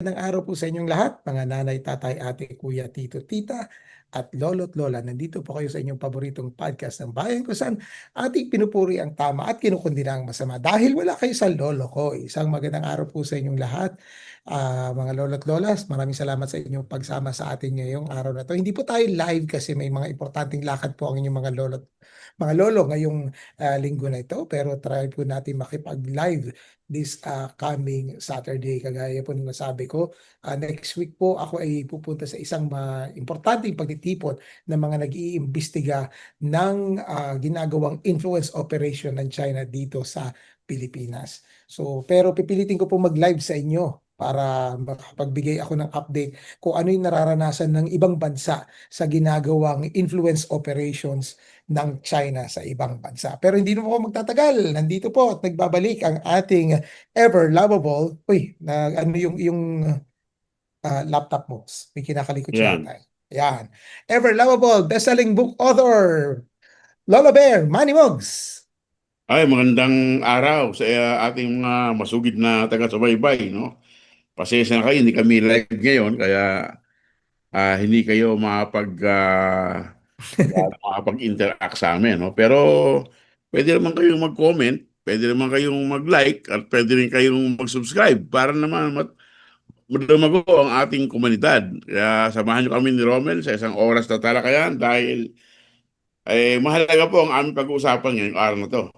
Magandang araw po sa inyong lahat, mga nanay, tatay, ate, kuya, tito, tita, at lolo't lola. Nandito po kayo sa inyong paboritong podcast ng bayan kung saan ating pinupuri ang tama at kinukundina ang masama. Dahil wala kayo sa lolo ko. Isang magandang araw po sa inyong lahat. Mga lolo't lolas, maraming salamat sa inyong pagsama sa atin ngayong araw na to. Hindi po tayo live kasi may mga importanteng lakad po ang inyong mga lolo ngayong linggo na ito. Pero try po natin makipag-live this coming Saturday. Kagaya po ng nasabi ko, next week po ako ay pupunta sa isang importanteng pagtitipon ng mga nag-iimbestiga ng ginagawang influence operation ng China dito sa Pilipinas. So, pero pipilitin ko po mag-live sa inyo para makapagbigay ako ng update kung ano yung nararanasan ng ibang bansa sa ginagawang influence operations ng China sa ibang bansa. Pero hindi naman ako magtatagal. Nandito po at nagbabalik ang ating ever lovable. Uy, ano yung laptop mo? May kinakalikot Yan. yata. Yan. Ever lovable best-selling book author, Lola Bear, Manny Mogs. Ay, magandang araw sa ating mga masugid na taga-subaybay, no? Pasensya na kayo, hindi kami live ngayon, kaya hindi kayo makapag-interact sa amin, no? Pero pwede naman kayong mag-comment, pwede naman kayong mag-like, at pwede rin kayong mag-subscribe para naman madumago ang ating komunidad. Kaya samahan nyo kami ni Romel sa isang oras na talakayan dahil mahalaga po ang aming pag-uusapan ngayong araw na to. Oo.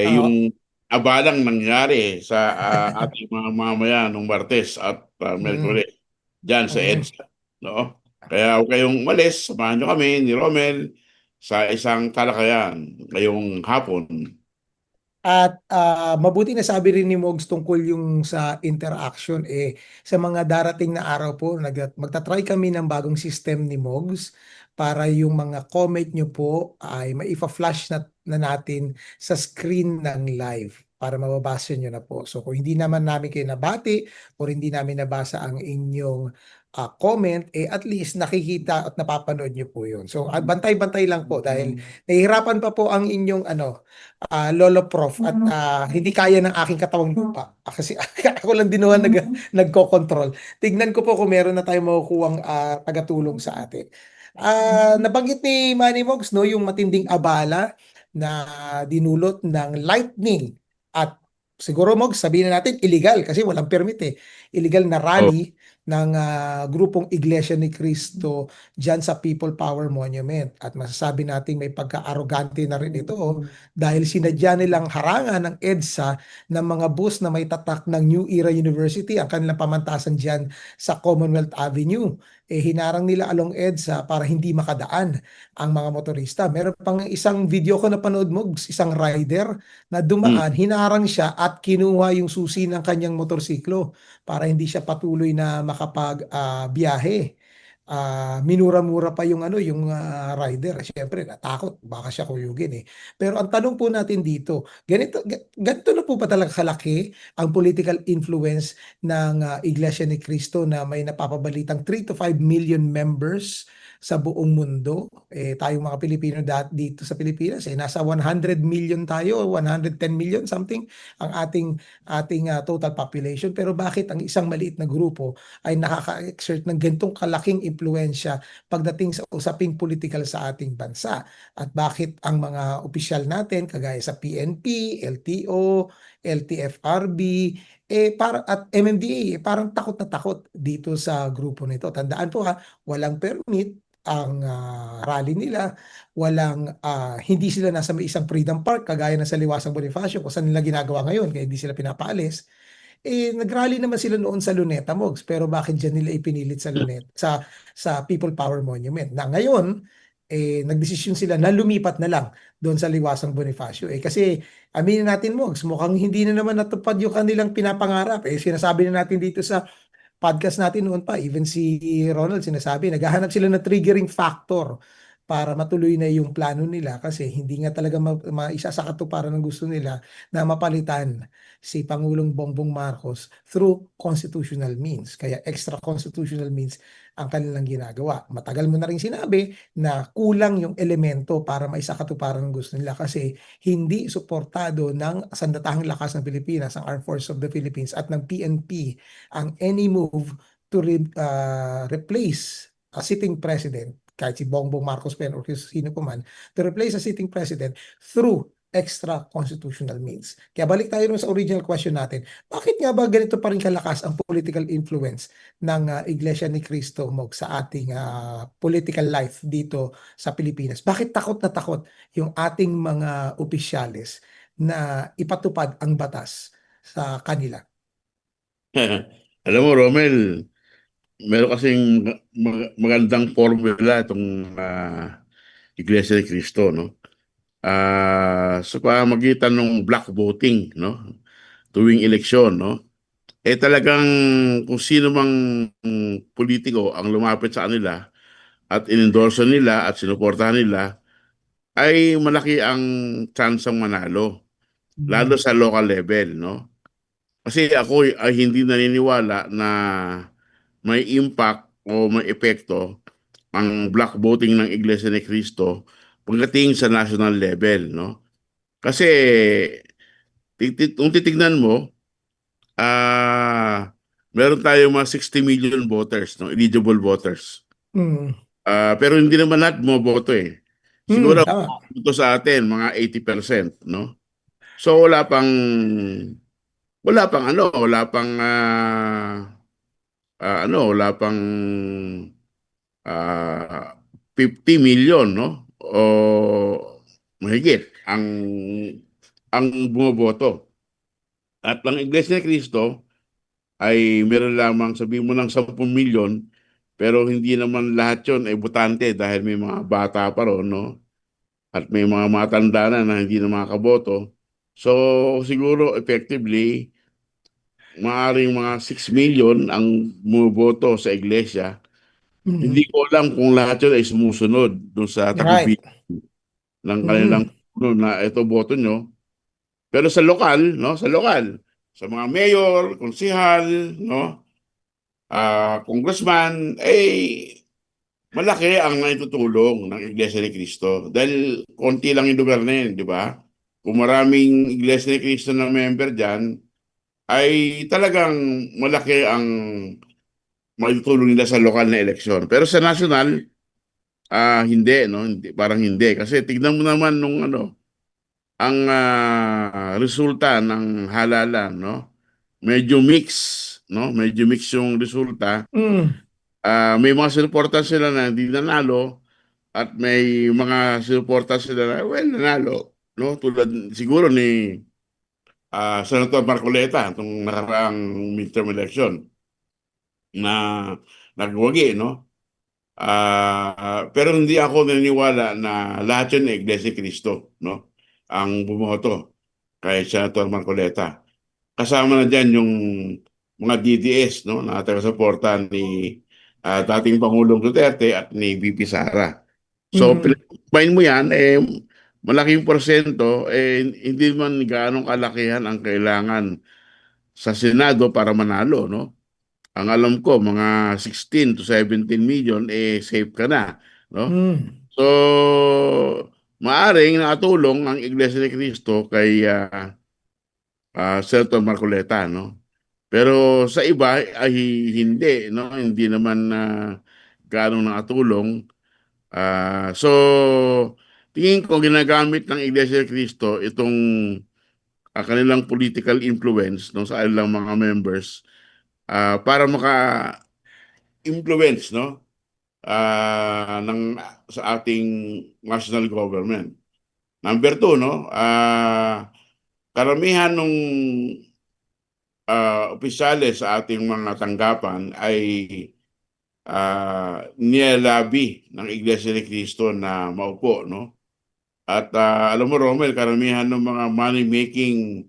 Yung abalang nangyari sa ating mga mamamayan nung Martes at Mm, Miyerkules dyan sa mm. EDSA. No? Kaya huwag kayong umalis, samahan nyo kami ni Romel sa isang talakayan ngayong hapon. At mabuti na sabi rin ni Mogs tungkol yung sa interaction sa mga darating na araw po magta-try kami ng bagong system ni Mogs para yung mga comment nyo po ay maifa-flash na natin sa screen ng live para mababasa nyo na po. So kung hindi naman namin kayo nabati or hindi namin nabasa ang inyong comment, at least nakikita at napapanood nyo po yun. So bantay-bantay lang po dahil nahihirapan pa po ang inyong Lolo Prof at hindi kaya ng aking katawang lupa. Kasi ako lang din naman nagko-control. Tignan ko po kung meron na tayong makukuhang tagatulong sa atin. Nabanggit ni Manny Mogs, no, yung matinding abala na dinulot ng lightning at siguro Mogs, sabihin na natin illegal kasi walang permit eh. Illegal na Oh. rally ng grupong Iglesia ni Cristo dyan sa People Power Monument. At masasabi natin may pagka-arrogante na rin ito dahil sinadya nilang harangan ng EDSA ng mga bus na may tatak ng New Era University ang kanilang pamantasan dyan sa Commonwealth Avenue. Hinarang nila along EDSA para hindi makadaan ang mga motorista. Meron pang isang video ko na panood mo, isang rider na Hmm. dumaan, hinarang siya at kinuha yung susi ng kanyang motorsiklo para hindi siya patuloy na makapag biyahe. Minura-mura pa yung rider. Siyempre, natakot. Baka siya kuyugin eh. Pero ang tanong po natin dito, ganito na po ba talaga kalaki ang political influence ng Iglesia ni Cristo na may napapabalitang 3 to 5 million members sa buong mundo? Tayong mga Pilipino dito sa Pilipinas, nasa 100 million tayo, 110 million something ang ating total population. Pero bakit ang isang maliit na grupo ay nakaka-exert ng ganitong kalaking impluensya pagdating sa usaping political sa ating bansa? At bakit ang mga opisyal natin kagaya sa PNP, LTO, LTFRB, at MMDA, parang takot na takot dito sa grupo nito. Tandaan po ha, walang permit ang rally nila, hindi sila nasa may isang Freedom Park kagaya ng sa Liwasang Bonifacio kung saan nila ginagawa ngayon kaya hindi sila pinapaalis. Nagrally naman sila noon sa Luneta Mogs, pero bakit diyan nila ipinilit sa sa People Power Monument? Na ngayon, nagdesisyon sila na lumipat na lang doon sa Liwasang Bonifacio. Kasi aminin natin Mogs, mukhang hindi na naman natupad yung kanilang pinapangarap. Sinasabi na natin dito sa podcast natin noon pa, even si Ronald sinasabi, naghahanap sila ng triggering factor para matuloy na yung plano nila kasi hindi nga talaga maisa sa katuparan ng gusto nila na mapalitan si Pangulong Bongbong Marcos through constitutional means. Kaya extra constitutional means ang kanilang ginagawa. Matagal mo na rin sinabi na kulang yung elemento para maisakatuparan ng gusto nila kasi hindi suportado ng Sandatahang Lakas ng Pilipinas, ang Armed Forces of the Philippines at ng PNP ang any move to replace a sitting president, kahit si Bongbong Marcos pa yan or sino pa man, to replace a sitting president through extra constitutional means. Kaya balik tayo sa original question natin. Bakit nga ba ganito pa rin kalakas ang political influence ng Iglesia ni Cristo Mog sa ating political life dito sa Pilipinas? Bakit takot na takot yung ating mga opisyales na ipatupad ang batas sa kanila? Alam mo, Romel, meron kasing magandang formula itong Iglesia ni Cristo, no? Sa pamamagitan ng black voting, no? Tuwing eleksyon, no? Talagang kung sino mang politiko ang lumapit sa kanila at inendorso nila at sinuportahan nila, ay malaki ang chance ang manalo, lalo Mm. sa local level, no? Kasi ako ay hindi naniniwala na may impact o may epekto ang black voting ng Iglesia ni Cristo pagdating sa national level, no? Kasi kung titignan mo, meron tayong mga 60 million voters, no? Eligible voters. Mm. Pero hindi naman lahat bumoboto eh. Mm, Siguro tama. ito sa atin mga 80%, no? So wala pang 50 million, no? O mahigit ang bumoboto. At ang Iglesia ni Cristo ay meron lamang, sabihin mo ng 10 milyon, pero hindi naman lahat yon ay botante dahil may mga bata pa ron, no? At may mga matanda na hindi na makakaboto. So, siguro effectively, maaring mga 6 million ang bumuboto sa iglesia. Mm. Hindi ko alam kung lahat yun ay sumusunod doon sa Right. tagumpay ng kanilang Mm. na ito boto nyo. Pero sa lokal, no, sa mga mayor, konsihal, no, congressman, malaki ang naitutulong ng Iglesia ni Cristo. Dahil konti lang yung lugar na yun, di ba? Kung maraming Iglesia ni Cristo na member dyan, ay talagang malaki ang maitutulong nila sa lokal na eleksyon. Pero sa national, hindi, no? Hindi, parang hindi. Kasi tignan mo naman nung ang resulta ng halalan, no? Medyo mix, no? Medyo mix yung resulta. Mm. May mga sinuporta sila na hindi nanalo at may mga sinuporta sila na, well, nanalo, no? Tulad siguro ni Senator Marcoleta itong nakaraang midterm election na nagwagi, no? Pero hindi ako naniniwala na lahat yun ay Iglesia ni Cristo, no? Ang bumoto kay Senator Marcoleta. Kasama na dyan yung mga DDS, no? Na taga-suporta ni dating Pangulong Duterte at ni VP Sara. So, Mm. pinag mo yan, malaking porsyento, hindi man gaanong kalakihan ang kailangan sa Senado para manalo, no? Ang alam ko, mga 16 to 17 million, safe ka na, no? Mm. So, maaring nakatulong ang Iglesia ni Cristo kay Senator Marcoleta, no? Pero sa iba ay hindi, no? Hindi naman gaano nakatulong. So, tingin ko ginagamit ng Iglesia ni Cristo itong kanilang political influence, no, sa kanilang mga members para maka-influence, no, sa ating national government. Number two, no, karamihan ng opisyales sa ating mga tanggapan ay nilalabi ng Iglesia ni Cristo na maupo, no? At alam mo, Romel, karamihan ng mga money-making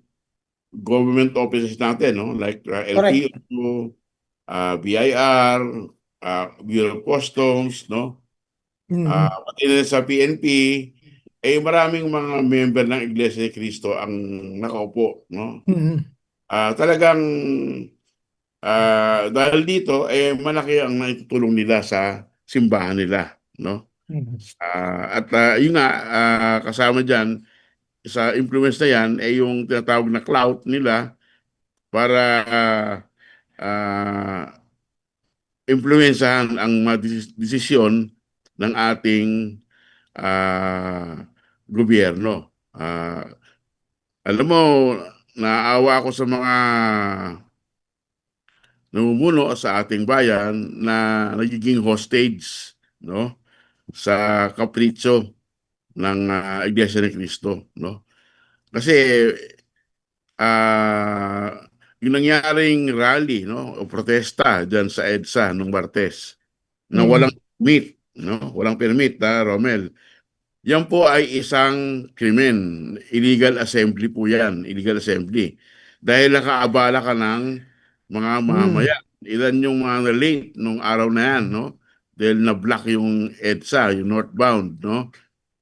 government offices natin, no? Like Correct. LTO, BIR, Bureau of Customs, no? Mm. Pati na sa PNP, maraming mga member ng Iglesia ni Cristo ang nakaupo, no? Mm. Talagang dahil dito, malaki ang naitutulong nila sa simbahan nila, no? Mm. Yun nga, kasama dyan, sa influence na yan, yung tinatawag na clout nila para uh, impluwensahan ang mga desisyon ng ating gobyerno. Alam mo, naawa ako sa mga namumuno sa ating bayan na nagiging hostage, no, sa kapritsyo ng Iglesia ni Cristo, no? Kasi yung nangyaring rally, no, o protesta diyan sa EDSA nung Martes na walang Mm. permit, no? Walang permit, Romel. Yan po ay isang krimen. Illegal assembly po yan. Illegal assembly. Dahil nakaabala ka ng mga Mm. mamamayan. Ilan yung mga late nung araw na yan, no? Dahil na-block yung EDSA, yung northbound, no?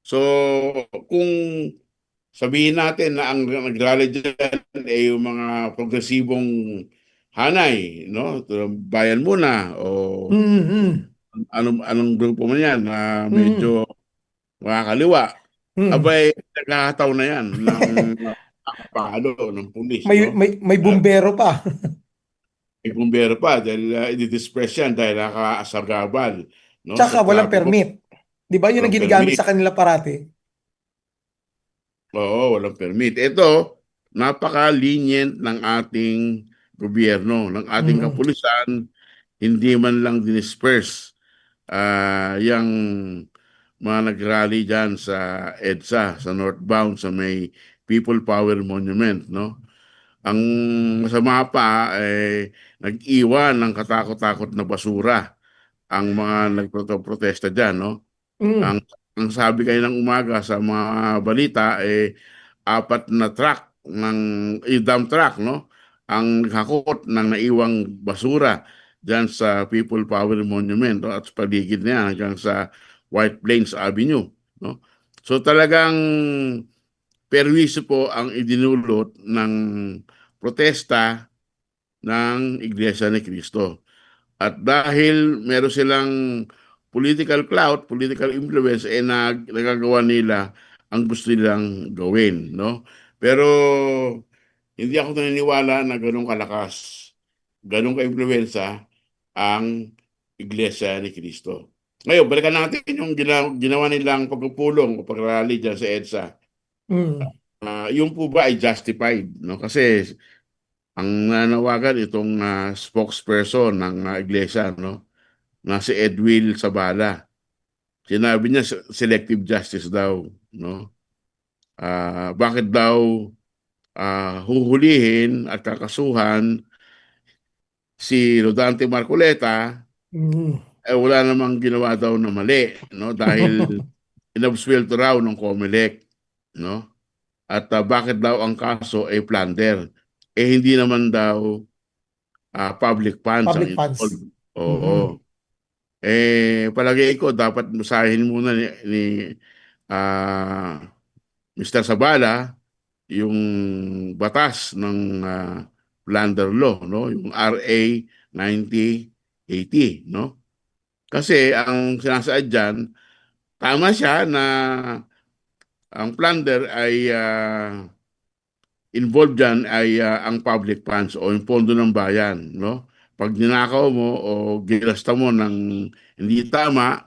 So, kung sabihin natin na ang nagrally dyan ay yung mga progresibong hanay, no? Bayan muna o Mm. anong grupo man yan na Mm. medyo makakaliwa. Mm. Abay, nagkakataon na yan ng palo ng pulis, May no? may may At bumbero pa. may bumbero pa dahil i-dispress yan dahil nakaasagabal, no? Tsaka Sa walang trapiko, permit. 'Di ba 'yun ang walang ginagamit permit. sa kanila parati? Oo, walang permit. Ito, napaka-lenient ng ating gobyerno, ng ating Mm. kapulisan, hindi man lang dinisperse yung mga nag-rally dyan sa EDSA, sa northbound, sa may People Power Monument, no? Ang masama pa, nag-iwan ng katakot-takot na basura ang mga nagprotesta dyan, no? Ang, Mm. ang sabi kayo ng umaga sa mga balita, apat na truck ng dump truck, no? Ang hakot ng naiwang basura dyan sa People Power Monument, no? At sa paligid na yan hanggang sa White Plains Avenue, no? So talagang perwiso po ang idinulot ng protesta ng Iglesia ni Cristo. At dahil meron silang political clout, political influence, nagagawa nila ang gusto nilang gawin, no? Pero hindi ako naniniwala na ganun kalakas, ganun ka-influensya ang Iglesia ni Cristo. Ngayon, balikan natin yung ginawa nilang pagpupulong o pagrally dyan sa EDSA. Mm. Yung po ba ay justified, no? Kasi ang nanawagan itong spokesperson ng iglesia, no, na si Edwil Sabala. Sinabi niya selective justice daw, no? Bakit daw huhulihin at kakasuhan si Rodante Marcoleta, Mm. wala namang ginawa daw na mali, no? Dahil inabsuelto raw ng COMELEC, no? At bakit daw ang kaso ay plunder? Hindi naman daw public funds ang Public funds. involved. Oo. Mm. Palagay ko dapat basahin muna ni ah, Mr. Sabala yung batas ng Plunder Law, no? Yung RA 9080, no? Kasi ang sinasaad diyan, tama siya na ang plunder ay involved dyan ay ang public funds o yung pondo ng bayan, no? Pag ninakaw mo o ginasta mo ng hindi tama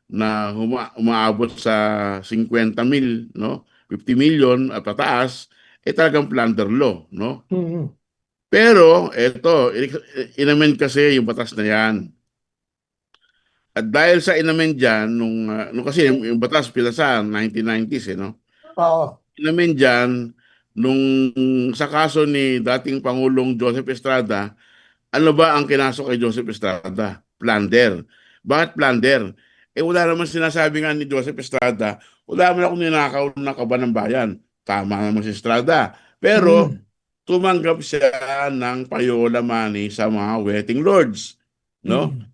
na umaabot sa 50 mil, no? 50 million at pataas, talagang plunder law, no? Mm. Pero eto, inamend kasi yung batas na yan. At dahil sa inamend dyan, nung kasi yung batas pinasa 1990s, no? Oo. Namin dyan, nung sa kaso ni dating Pangulong Joseph Estrada, ano ba ang kinaso kay Joseph Estrada? Plunder. Bakit plunder? Wala naman sinasabi nga ni Joseph Estrada, wala naman akong ninakaw ng kaban ng bayan. Tama naman si Estrada. Pero Mm. tumanggap siya ng payola money sa mga wedding lords. No? Mm.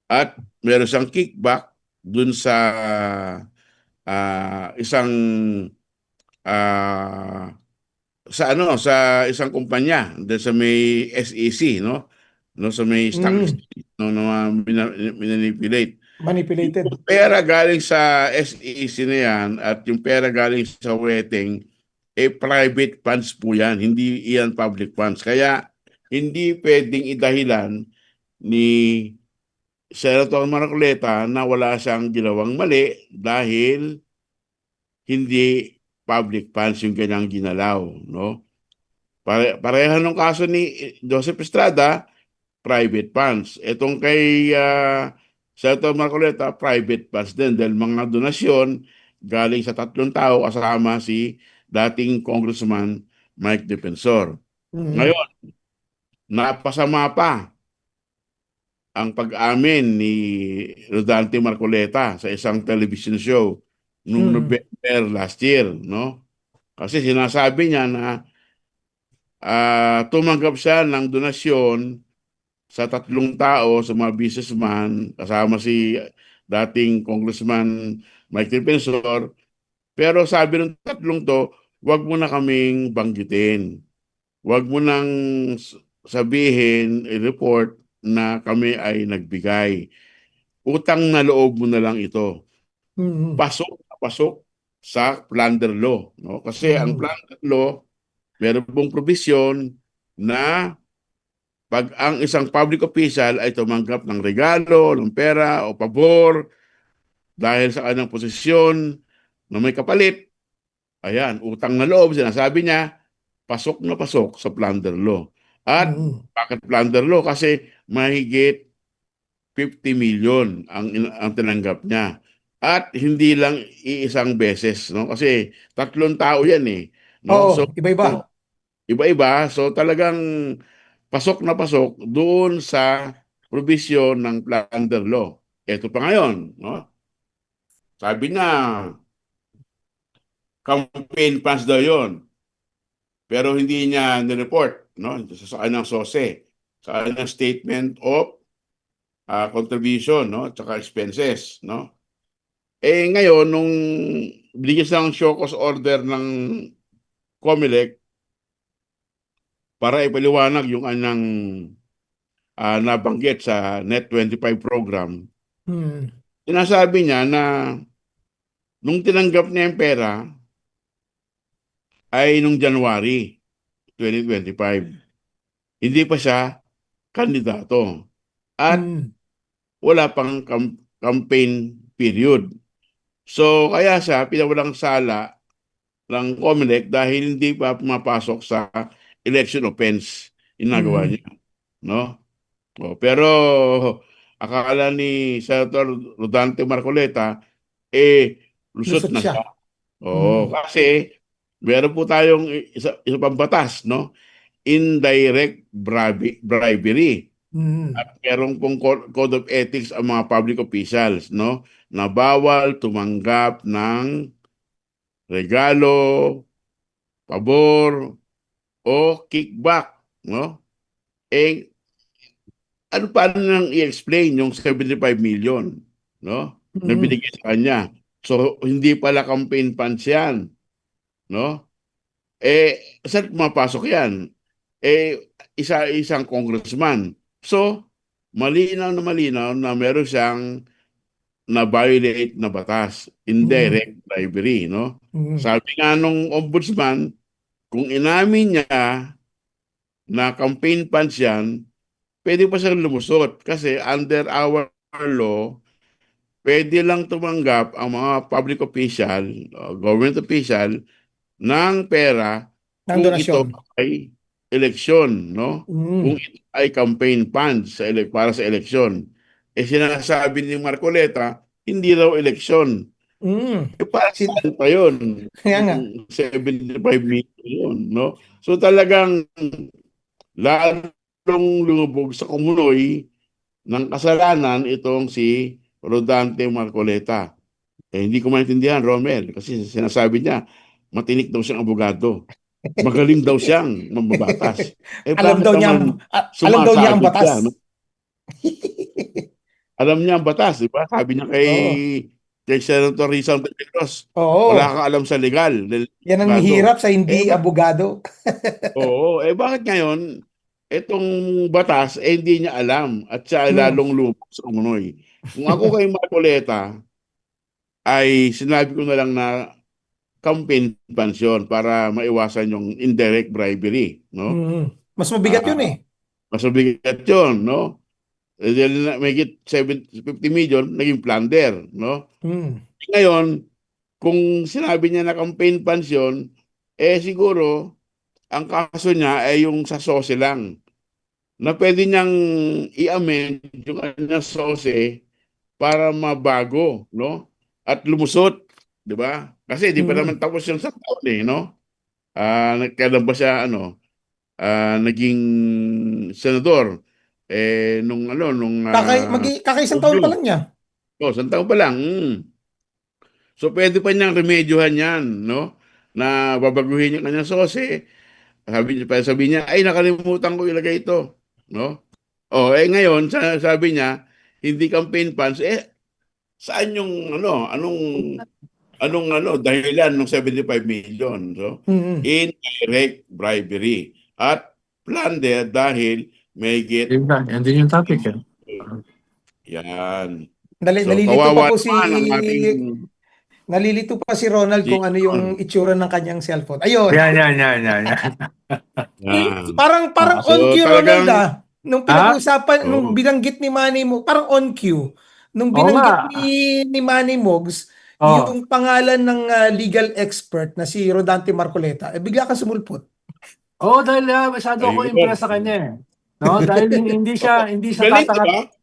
At meron siyang kickback dun isang ah, sa isang kumpanya dun sa may SEC, no? No, sa may stock Mm, exchange, no, na manipulate. manipulated. Yung pera galing sa SEC na yan at yung pera galing sa wedding, private funds po yan, hindi yan public funds. Kaya hindi pwedeng idahilan ni Senator Marcoleta na wala siyang ginawang mali dahil hindi public funds yung kanyang ginalaw, no? Pareha nung kaso ni Joseph Estrada, private funds. Itong kay Senator Marcoleta, private funds din dahil mga donasyon galing sa tatlong tao kasama si dating Congressman Mike Defensor. Mm, Ngayon, napasama pa ang pag-amin ni Rodante Marcoleta sa isang television show noong mm, November last year, no? Kasi sinasabi niya na tumanggap siya ng donasyon sa tatlong tao, sa mga businessman, kasama si dating Congressman Mike Defensor. Pero sabi ng tatlong to, wag mo na kaming banggitin. Wag mo nang sabihin, i-report na kami ay nagbigay. Utang na loob mo na lang ito. mm, Pasok sa plunder law. No? Kasi ang mm, plunder law, meron pong provision na pag ang isang public official ay tumanggap ng regalo, ng pera o pabor dahil sa kanyang posisyon na may kapalit, ayan, utang na loob, sinasabi niya, pasok na pasok sa plunder law. At mm, bakit plunder law? Kasi mahigit 50 million ang tinanggap niya. At hindi lang iisang beses, no? Kasi tatlong tao yan eh, no? So, oo, iba-iba. iba-iba. So, talagang pasok na pasok doon sa provision ng plunder law. Ito pa ngayon, no? Sabi na, campaign funds daw yon, pero hindi niya nireport, no? Sa kanyang SOSE, sa kanyang statement of contribution, no? Tsaka expenses, no? Ngayon, nung binigyan siya ng show cause order ng COMELEC para ipaliwanag yung anyang nabanggit sa Net 25 program, Mm, sinasabi niya na nung tinanggap niya yung pera ay nung January 2025. Hindi pa siya kandidato at mm, wala pang campaign period. So kaya siya pinawalang sala ng COMELEC dahil hindi pa pumapasok sa election offense ginagawa mm. niya, no? Pero akala ni Senator Rodante Marcoleta lusot Lusot na siya. siya. Oo, Mm, kasi meron po tayong isa pang batas, no? Indirect bribery. mm, At meron pong code of ethics ang mga public officials, no? Na bawal tumanggap ng regalo, pabor, o kickback, no? Eh, ano paano nang i-explain yung 75 million, no? Na mm, binigay sa kanya. So, hindi pala campaign funds yan, no? Saan pumapasok yan? Isang congressman. So, malinaw na meron siyang na-violate na batas, mm, indirect bribery, no? mm, Sabi nga nung ombudsman, kung inamin niya na campaign funds yan, pwede pa siyang lumusot kasi under our law, pwede lang tumanggap ang mga public official, government official, ng pera ng kung ito donasyon. ay eleksyon, no? Kung Mm, ito ay campaign funds para sa eleksyon. Sinasabi ni Marcoleta, hindi raw eleksyon. mm. Para Sin saan pa yun? kaya nga. Kung 75 million, no? So talagang lalong lumubog sa kumunoy ng kasalanan itong si Rodante Marcoleta. Hindi ko maintindihan, Romel, kasi sinasabi niya, matinik daw siyang abogado. Magaling daw siyang mambabatas. Alam Bakit daw niya naman alam daw niya ang sumasagi siya? No? batas. alam niya ang batas, di ba? Sabi niya Oo. kay Senator Rizal Pentecost, wala Oo. kang alam sa legal, Yan ang abogado. hirap sa hindi abogado. Oo, bakit ngayon, itong batas, hindi niya alam at siya ay Mm. lalong lumos sa umunoy. Kung ako kay Marcoleta, ay sinabi ko na lang na campaign pension para maiwasan yung indirect bribery, no? Mm. Mas mabigat yun eh. Ah, mas mabigat yun, no? Dahil may 50 million, naging plunder, no? Mm. Ngayon, kung sinabi niya na campaign pension, siguro, ang kaso niya ay yung sa SOSE lang, na pwede niyang i-amend yung kanyang SOSE para mabago, no? At lumusot, di ba? Kasi di pa naman Mm. tapos yung sa taon no? Kailan ba siya, naging senador? Nung Kakaisang taon pa Hulyo. lang niya. Isang taon pa lang. So, pwede pa niyang remedyohan yan, no? Na babaguhin yung kanyang sose. Sabi niya, ay, nakalimutan ko ilagay ito, no? Ngayon, sabi niya, hindi campaign funds, saan yung, dahilan ng 75 million? So, Mm. indirect bribery. At plunder dahil may get. Yun na, yan din yung topic eh. Yan. Nali- So, nalilito pa kawawa po si naman ang ating Nalilito pa si Ronald kung ano yung Jason. itsura ng kanyang cellphone. Ayun. Yan. Yan. Parang Ah, on So, cue Ronald talagang, Nung ah, pinag-uusapan, nung oh, binanggit ni Manny mo, parang on cue. Nung oo nga. binanggit ni Manny Mogs, Oh. yung pangalan ng legal expert na si Rodante Marcoleta, bigla ka sumulpot. Oo, dahil masyado ako ayun. impressed sa kanya eh. No, dahil Galing, di ba?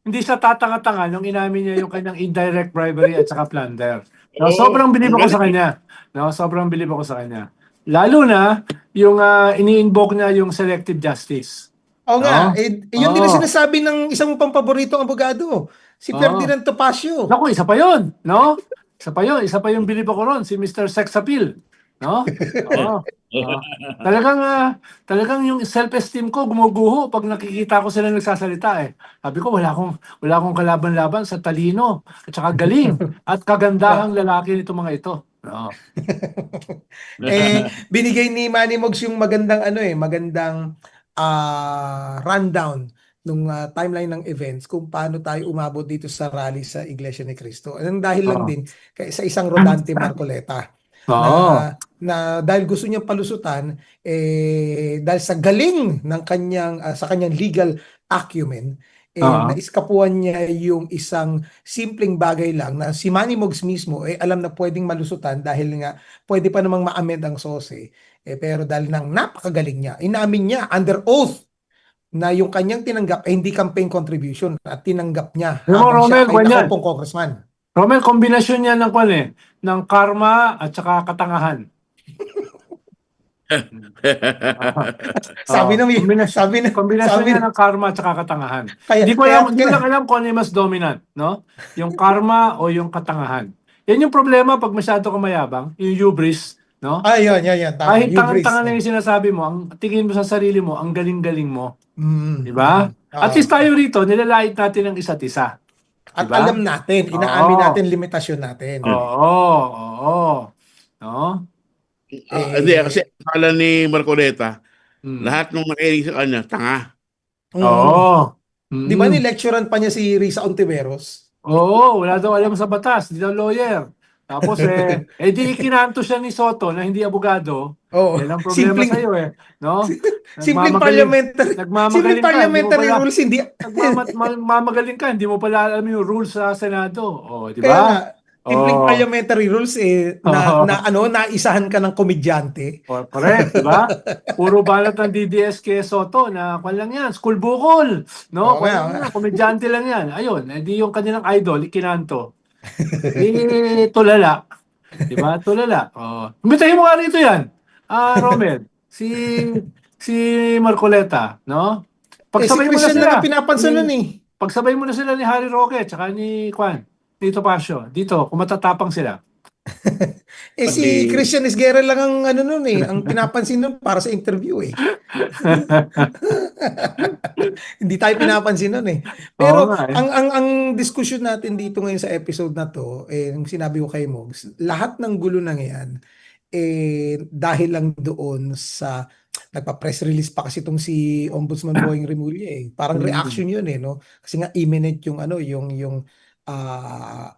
hindi siya tatanga-tanga nung inamin niya yung kanyang indirect bribery at saka plunder. No, Oo, sobrang bilib ang ako sa galing. kanya. No, sobrang bilib ako sa kanya. Lalo na yung ini-invoke niya yung selective justice. Oo nga, No? yun din ang Oo. sinasabi ng isang pampaboritong abogado, si Oo. Ferdinand Topacio. Naku, isa pa yun, no? Isa pa yung bilib ako ron, si Mr. Sex Appeal, no? Oo. Oo. Talagang yung self-esteem ko gumuguho pag nakikita ko sila nagsasalita eh. Sabi ko wala akong kalaban-laban sa talino at saka galing at kagandahang lalaki nito mga ito. No. Binigay ni Manny Mogs yung magandang rundown nung timeline ng events kung paano tayo umabot dito sa rally sa Iglesia ni Cristo. Ang dahil lang Oo. din sa isang Rodante Marcoleta na Oo. dahil gusto niyang palusutan dahil sa galing ng sa kanyang legal acumen Oo. naiskapuan niya yung isang simpleng bagay lang na si Manny Mogs mismo alam na pwedeng malusutan dahil nga pwede pa namang ma-amend ang SOSE pero dahil nang napakagaling niya inamin niya under oath na yung kanyang tinanggap ay hindi campaign contribution at tinanggap niya Alam mo, habang siya Romel, ay kwan yan. nakaupong congressman. Romel, kombinasyon yan ng kwan eh, ng karma at saka katangahan. Sabi Oo, na kombinasyon sabi niya na, ng karma at saka katangahan. kaya Hindi ko lang alam kung ano yung mas dominant, no? Yung karma o yung katangahan. Yan yung problema pag masyado ka mayabang, yung hubris, no? yan, tama. Kahit Hubris. tangan-tangan na yung sinasabi mo, ang tingin mo sa sarili mo, ang galing-galing mo, di ba? At Oo. least tayo rito, nilalait natin ang isa't isa. Di At ba? alam natin, inaamin Oo. natin limitasyon natin. Oo. No? Hindi, kasi Eh, akala ni Marcoleta, Mm. lahat ng nakinig sa kanya, tanga. mm, Oo. di ba Mm. ni-lecturean pa niya si Risa Ontiveros? Oo, wala daw alam sa batas, di daw lawyer. Tapos di ikinanto siya ni Soto na hindi abogado. Oo. Yan ang problema sa iyo eh, no? Simpleng Nagmamagaling, parliamentary simpleng nagmamagaling ka, hindi mo parliamentary pala rules hindi nagmamagaling ka, hindi mo pala alam yung rules sa Senado. Oh, di kaya ba? nga simpleng Oh. parliamentary rules naisahan ka ng komedyante. Correct, di ba? Puro balat ng DDS kay Soto na kwan lang yan, school bukol. No, Oo kwan nga. lang yan, komedyante lang yan. Ayun, di yung kanilang idol, ikinanto. Tulala. Di ba? Tulala. Oh. Imbitahin mo nga rito yan. Romel, si Marcoleta, no? Si Pagsabay mo na Christian lang sila. ang pinapansanan Pagsabay mo na sila ni Harry Roque tsaka ni Kwan, Tito Pasio. Dito, kung matatapang sila. Si Pati, Christian Esguerra lang ang ano nun ang pinapansin nun para sa interview Hindi tayo pinapansin nun Oo Pero nga eh. ang diskusyon natin dito ngayon sa episode na to, yung sinabi ko kay Mogs, lahat ng gulo na yan, dahil lang doon sa nagpa-press release pa kasi itong si Ombudsman Boying Remulla Parang Mm. reaction yun no? Kasi nga imminent yung ano, yung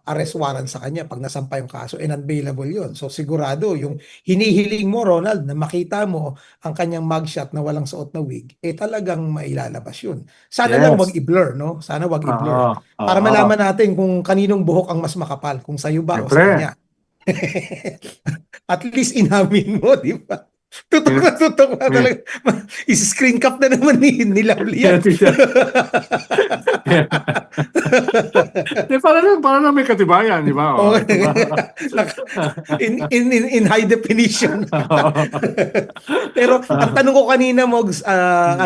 arrest warrant sa kanya pag nasampa yung kaso and unbailable yun. So sigurado yung hinihiling mo Ronald na makita mo ang kanyang mugshot na walang suot na wig, talagang mailalabas yun. Sana lang wag Yes. i-blur, no? Sana wag Oo. i-blur. Para Oo. malaman natin kung kaninong buhok ang mas makapal, kung sa'yo ba o sa Siyempre. kanya. At least inamin mo, di ba? Tutok na talaga. Is-screen cap na naman ni Lovely yan. Para lang may katibayan, di ba? Oh, Oh, di ba? in high definition. Pero ang tanong ko kanina, Mogs,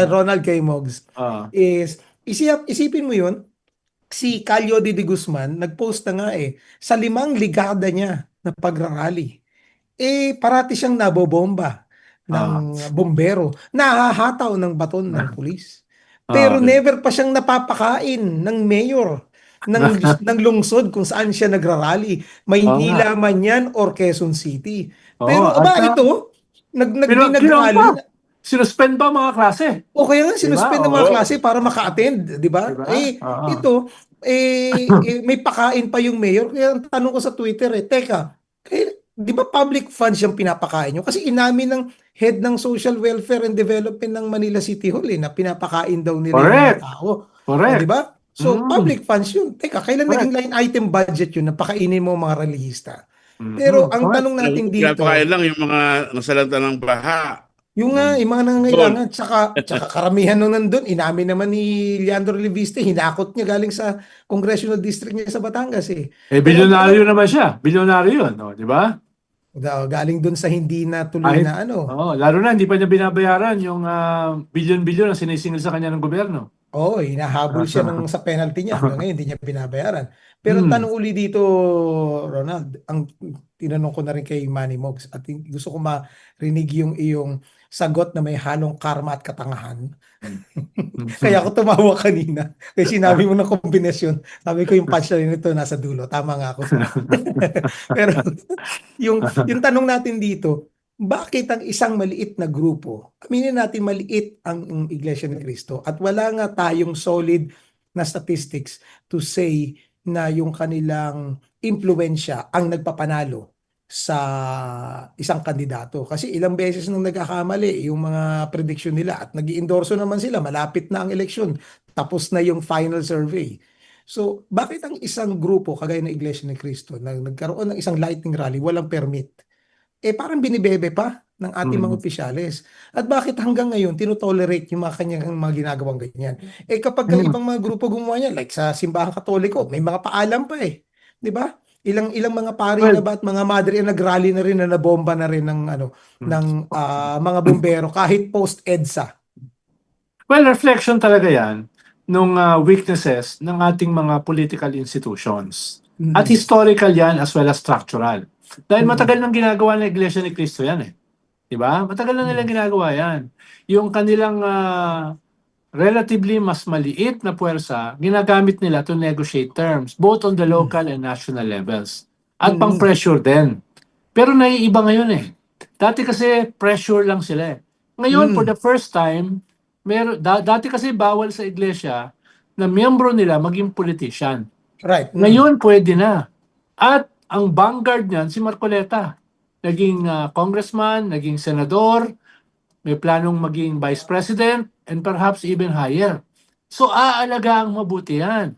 Ronald kay Mogs, Ah, is isipin mo yun, si Calio de Guzman, nag-post na nga sa 5 ligada niya na pagrarally, parati siyang nabobomba ng ah, bombero, nahahataw ng baton ng pulis. Pero ah. never pa siyang napapakain ng mayor ng lungsod kung saan siya nagrarally. Oo nga. Maynila man yan or Quezon City. Oo, Pero at aba ito, ginawa nagrally pa. Sinuspend pa mga klase. o kaya nga Di ba? sinuspend ng mga Oo. oh, klase para maka-attend, di Di ba? ba? Oo. Ito, may pakain pa yung mayor. Kaya ang tanong ko sa Twitter teka, di ba public funds yung pinapakain nyo? Kasi inamin ng head ng Social Welfare and Development ng Manila City Hall na pinapakain daw nila yung mga Correct. tao. O, di Correct. ba? So, Mm, public funds yun. Teka, kailan naging correct. line item budget yun na pakainin mo mga relihista? Pero Mm, ang correct. tanong natin pinapakain dito, lang yung mga nasalanta ng baha. yung nga, yung mga Doon. nangangailangan, tsaka karamihan nung nandun, inamin naman ni Leandro Leviste, hinakot niya galing sa congressional district niya sa Batangas Pero ang Bilyonaryo tanong, naman siya. Bilyonaryo yun, no? Di ba? galing dun sa hindi na tuloy Kahit, na ano, lalo na hindi pa niya binabayaran yung bilyon-bilyon na sinisingil sa kanya ng gobyerno. hinahabol siya sa penalty niya. Hanggang ngayon, hindi niya binabayaran. Pero ang Hmm. tanong uli dito, Ronald, ang tinanong ko na rin kay Manny Mogs at gusto ko marinig yung iyong sagot na may halong karma at katangahan. Kaya ako tumawa kanina. Kasi sinabi mo ng kombinasyon. Sabi ko yung punchline nito nasa dulo. Tama nga ako. Pero yung tanong natin dito, bakit ang isang maliit na grupo, aminin natin maliit ang Iglesia ni Cristo at wala nga tayong solid na statistics to say na yung kanilang impluensya ang nagpapanalo sa isang kandidato. Kasi ilang beses nung nagkakamali yung mga prediction nila at nag-iendorso naman sila, malapit na ang eleksyon, tapos na yung final survey. So, bakit ang isang grupo kagaya ng Iglesia ni Cristo na nagkaroon ng isang lightning rally, walang permit? Parang binibebe pa ng ating mga Hmm. opisyales. At bakit hanggang ngayon tinotolerate yung mga kanyang mga ginagawang ganyan? Kapag ka Hmm. ibang mga grupo gumawa niyan, like sa Simbahang Katoliko, may mga paalam pa 'Di ba? Ilang mga pari na Well, ba at mga madre na nagrally na rin na nabomba na rin ng ano hmm. ng mga bumbero kahit post EDSA. Well, reflection talaga yan nung weaknesses ng ating mga political institutions. At Mm. historical yan as well as structural. Dahil Mm. matagal nang ginagawa ng Iglesia ni Cristo yan eh. Di ba? Matagal na nilang Mm. ginagawa yan. Yung kanilang relatively mas maliit na puwersa, ginagamit nila to negotiate terms, both on the Mm. local and national levels. At Mm. pang-pressure din. Pero naiiba ngayon eh. Dati kasi pressure lang sila eh. Ngayon, for Mm. the first time, dati kasi bawal sa iglesia na miyembro nila maging politician. Right. Mm. Ngayon, pwede na. At ang vanguard niyan, si Marcoleta. Naging congressman, naging senador, may planong maging vice president, and perhaps even higher. So, aalagaan mabuti yan.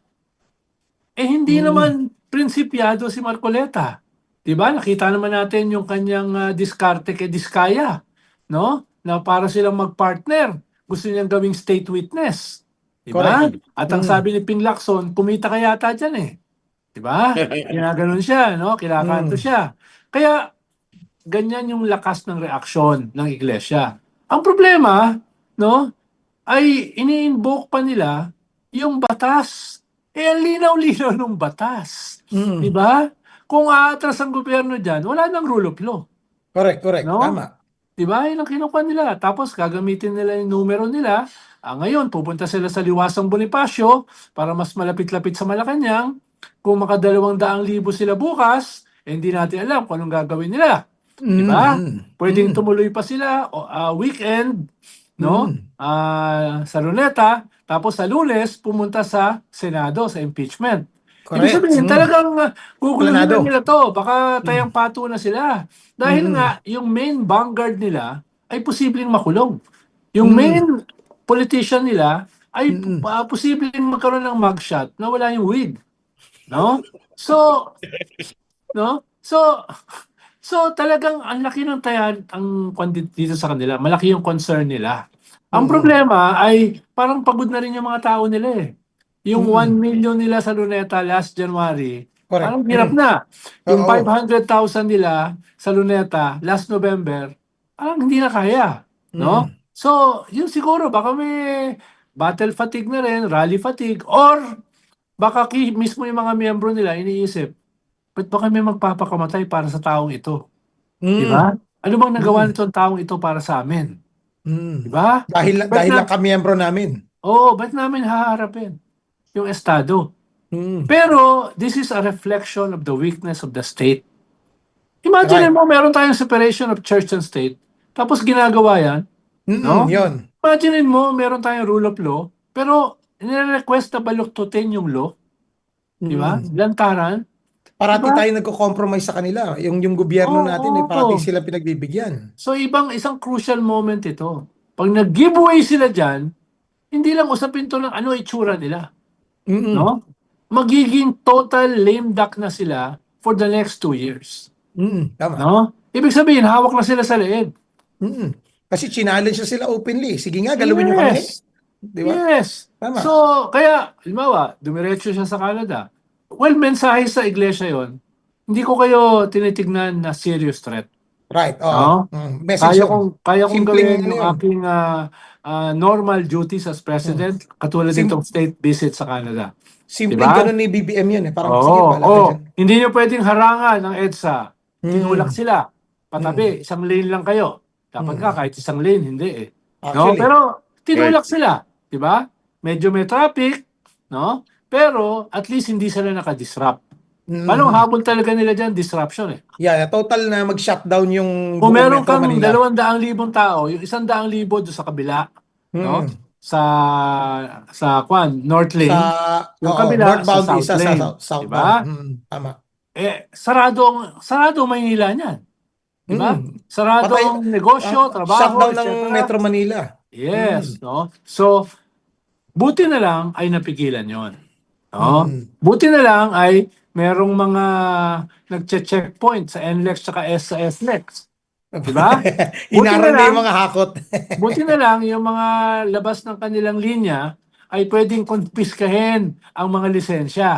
Hindi Mm. naman prinsipyado si Marcoleta. 'Di ba? Nakita naman natin yung kanyang diskarte kay Diskaya, no? Na para silang magpartner. Gusto niyang gawing state witness. 'Di ba? Correct. At ang Mm. sabi ni Ping Lacson, kumita ka yata diyan eh. 'Di ba? Ginaganon siya, no? Kinakanto Mm. siya. Kaya ganyan yung lakas ng reaksyon ng iglesia. Ang problema, no, ay ini-invoke pa nila yung batas. Ang linaw-linaw ng batas. Di Mm. ba? kung aatras ang gobyerno dyan, wala nang rule of law. Correct, correct. No? Tama. Diba? Yun ang kinukuha nila. Tapos gagamitin nila yung numero nila. Ngayon, pupunta sila sa Liwasang Bonifacio para mas malapit-lapit sa Malacanang. Kung maka200,000 sila bukas, hindi natin alam kung anong gagawin nila. Diba? Pwedeng tumuloy pa sila weekend, no? Sa Luneta, tapos sa Lunes pumunta sa Senado sa impeachment. Ibig Correct. sabihin, talagang guguluhin na Planado. nila to. Baka tayang pato na sila. Dahil nga, yung main vanguard nila ay posibleng makulong. Yung main politician nila ay posibleng magkaroon ng mugshot na wala yung wig. No? So, no? So talagang ang laki ng tayan ang dito sa kanila. Malaki yung concern nila. Ang problema ay parang pagod na rin yung mga tao nila eh. Yung 1 million nila sa Luneta last January, Correct. parang hirap na. Yung Oo. 500,000 nila sa Luneta last November, parang hindi na kaya. No? So, yun siguro, baka may battle fatigue na rin, rally fatigue, or baka mismo yung mga miyembro nila iniisip, ba't ba kami magpapakamatay para sa taong ito? Diba? Ano bang nagawa nitong taong ito para sa amin? Diba? Dahil lang kamiyembro namin. Oo, ba't namin haharapin yung Estado? Pero this is a reflection of the weakness of the state. Imagine Right. mo, meron tayong separation of church and state, tapos ginagawa yan, no? Yun. Imagine mo, meron tayong rule of law, pero nire-request na baluktutin yung law, di ba? Lantaran. Parati Diba? tayo nagko-compromise sa kanila. Yung gobyerno natin ay parati Oo. sila pinagbibigyan. So isang crucial moment ito. Pag nag-giveaway sila dyan, hindi lang usapin to ng ano itsura nila. No? Magiging total lame duck na sila for the next 2 years. Tama. No? Ibig sabihin, hawak na sila sa leeg. Kasi challenge na sila openly. Sige nga, galawin nyo kami. Di ba? Yes. Tama. So, kaya, halimbawa, dumiretso siya sa Canada. Well, mensahe sa iglesia yon. Hindi ko kayo tinitignan na serious threat. Right. No? Message yun. Kaya kong Simpleng gawin yung ano yun. aking normal duties as president, katulad nitong state visit sa Canada. Simpleng Diba? ganun ni BBM yun eh. Parang sige, bahala ka dyan. Hindi nyo pwedeng harangan ng EDSA. Tinulak sila. Patabi, isang lane lang kayo. Dapat nga kahit isang lane, hindi eh. No? Actually. Pero tinulak sila. Diba? Medyo may traffic, no? Pero at least hindi sila nakadisrupt. Paano habol talaga nila dyan? Disruption eh. Yeah, total na mag-shutdown yung Kung buong meron Metro kang Manila. 200,000 tao, yung 100,000 doon sa kabila, no? Sa North Lane, yung kabila sa northbound South isa Lane, sa southbound. diba? Tama. Sarado ang Maynila niyan. Diba? Sarado Patay- ang negosyo, trabaho, Shutdown ng etc. Metro Manila. Yes, no? So, buti na lang ay napigilan yon. No? Buti na lang ay merong mga nagche-checkpoint sa NLEX at sa SLEX. Diba? Inaral na yung mga hakot. Buti na lang yung mga labas ng kanilang linya ay pwedeng konfiskahin ang mga lisensya.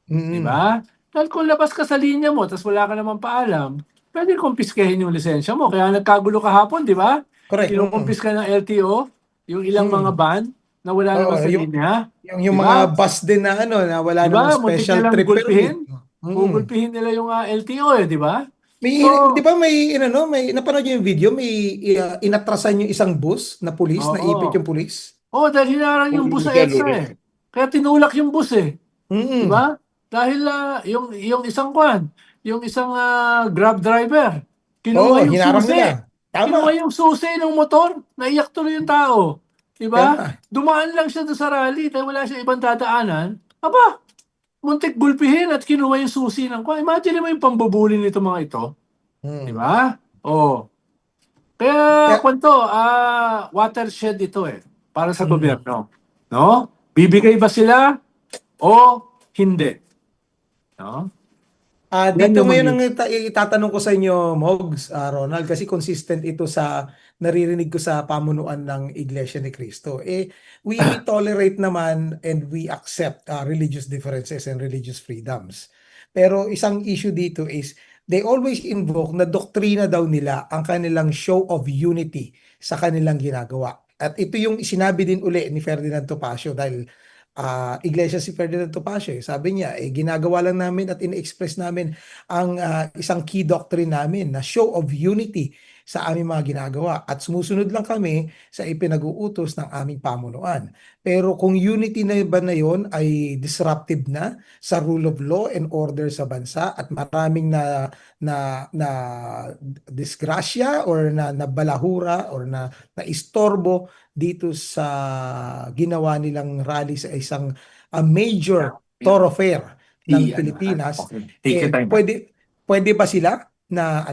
Diba? Dahil kung labas ka sa linya mo tapos wala ka naman paalam, pwedeng konfiskahin yung lisensya mo. Kaya nagkagulo kahapon, di ba? Correct. Kinukumpiska ng LTO yung ilang mga van na wala naman sa linya. Yung Diba? mga bus din na ano, na wala Diba? namang Muntik special nilang trip gulpihin. permit. Gugulpihin nila yung LTO eh, di ba? May, So- di ba may, may napanood niyo yung video, may inatrasan yung isang bus na pulis, Oo. naipit yung pulis. Dahil hinarang yung bus sa EDSA eh. Kaya tinulak yung bus eh. Diba? Dahil yung isang Grab driver, kinuha yung hinarang susi. nila. Tama. Kinuha yung susi ng motor, naiyak tuloy yung tao. Diba? Tama. Dumaan lang siya doon sa rally dahil wala siya ibang dadaanan. Aba, muntik gulpihin at kinuha yung susi ng kwan. Imagine mo yung pambubuli nito mga ito. Diba? Kaya kwento, watershed ito eh, para sa gobyerno. No? Bibigay ba sila o hindi? No? Dito yung ngayon ang itatanong ko sa inyo, Mogs, Ronald, kasi consistent ito sa naririnig ko sa pamunuan ng Iglesia ni Cristo. We tolerate naman and we accept religious differences and religious freedoms. Pero isang issue dito is they always invoke na doktrina daw nila ang kanilang show of unity sa kanilang ginagawa. At ito yung sinabi din uli ni Ferdinand Topacio dahil Iglesia si Ferdinand Topacio. Sabi niya, ginagawa lang namin at ine-express namin ang isang key doctrine namin na show of unity sa aming mga ginagawa at sumusunod lang kami sa ipinag-uutos ng aming pamunuan. Pero kung unity na ba na yon ay disruptive na sa rule of law and order sa bansa at maraming na disgrasya or na balahura or na istorbo dito sa ginawa nilang rally sa isang major thoroughfare ng Pilipinas, Okay. Take your time. pwede ba sila na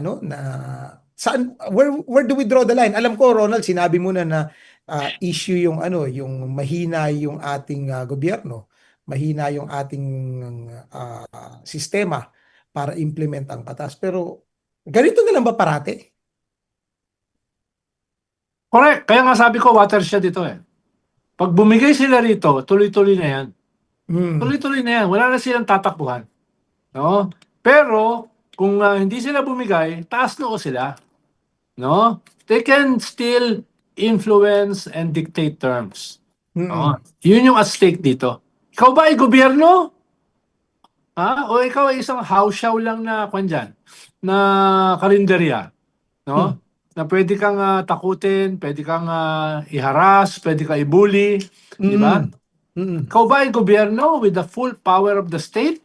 saan, where do we draw the line? Alam ko, Ronald, sinabi mo na issue yung yung mahina yung ating gobyerno, mahina yung ating sistema para implement ang batas. Pero ganito na lang ba parate? Correct. Kaya nga sabi ko, watershed ito eh. Pag bumigay sila rito, tuloy-tuloy na yan. Hmm. Tuloy-tuloy na yan. Wala na silang tatakbuhan. No? Pero, kung hindi sila bumigay, taas noo sila. No? They can still influence and dictate terms. No? Yun yung at stake dito. Ikaw ba ay gobyerno? O ikaw ay isang hausyaw lang na dyan, na karinderya? No? Na pwede kang takutin, pwede kang iharas, pwede kang ibuli, di ba? Ikaw ba ay gobyerno with the full power of the state?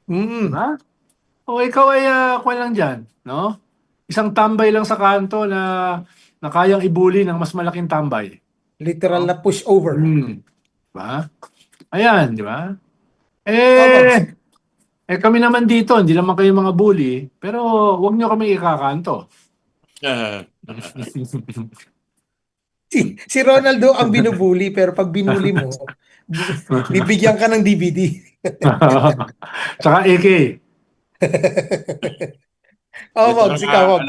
Di ba? O ikaw ay lang dyan, no? Isang tambay lang sa kanto na kayang ibuli ng mas malaking tambay. Literal na push over. Di ba? Ayan, di ba? Tama. Kami naman dito, hindi naman kayo mga bully, pero huwag nyo kami ikakanto. Si Ronaldo ang binubuli, pero pag binuli mo, bibigyan ka ng DVD. Tsaka AK. Wag, si Kawag.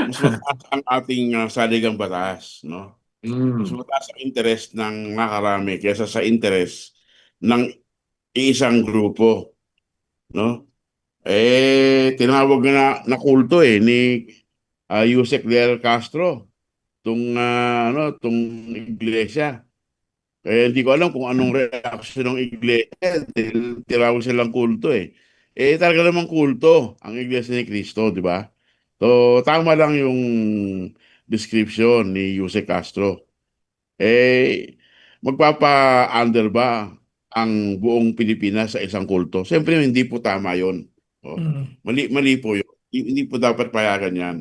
Mas mataas ang ating saligang batas, no? Mas mataas ang interest ng nakarami kaysa sa interest ng isang grupo, no? Tinawag na kulto ni Yusek Del Castro tong iglesia. Kaya hindi ko alam kung anong reaction ng iglesia dahil tinawag silang kulto . Talaga namang kulto ang iglesia ni Cristo, di ba? So, tama lang yung description ni Yusek Castro. Magpapa-under ba ang buong Pilipinas sa isang kulto? Siyempre, hindi po tama yun. Mali po yun. Hindi po dapat payagan yan.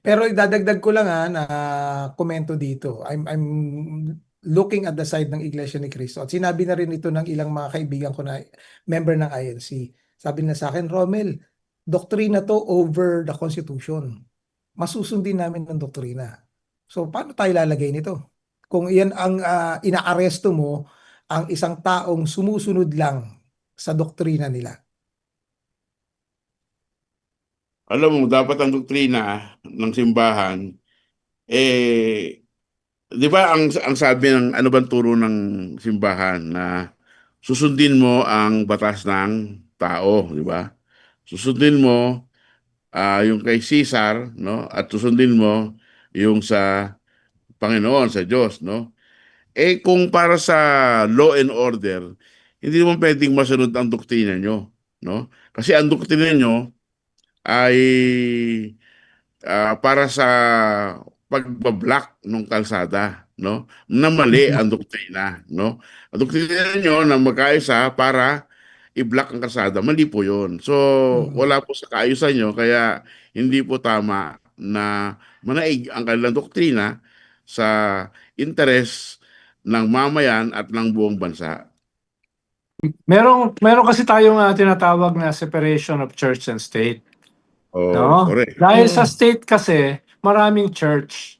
Pero idadagdag ko lang na komento dito. I'm looking at the side ng Iglesia ni Cristo. At sinabi na rin ito ng ilang mga kaibigan ko na member ng INC. Sabi na sa akin, Romel, doktrina to over the Constitution. Masusundin namin ng doktrina. So paano tayo lalagay nito? Kung iyan ang inaaresto mo, ang isang taong sumusunod lang sa doktrina nila. Alam mo, dapat ang doktrina ng simbahan, di ba ang sabi ng ano bang turo ng simbahan na susundin mo ang batas ng tao, di ba? Susundin mo yung kay Caesar, no? At susundin mo yung sa Panginoon, sa Diyos, no? Kung para sa law and order, hindi naman pwedeng masunod ang doktrina nyo, no? Kasi ang doktrina nyo ay para sa pagbablock ng kalsada, no? Na mali ang doktrina, no? Ang doktrina nyo na magkaisa para i-block ang kalsada, mali po 'yon. So, wala po sa kaayusan nyo, kaya hindi po tama na manaig ang kanilang doktrina sa interes ng mamayan at ng buong bansa. Meron kasi tayong tinatawag na separation of church and state. No? Correct. Dahil sa state kasi, maraming church.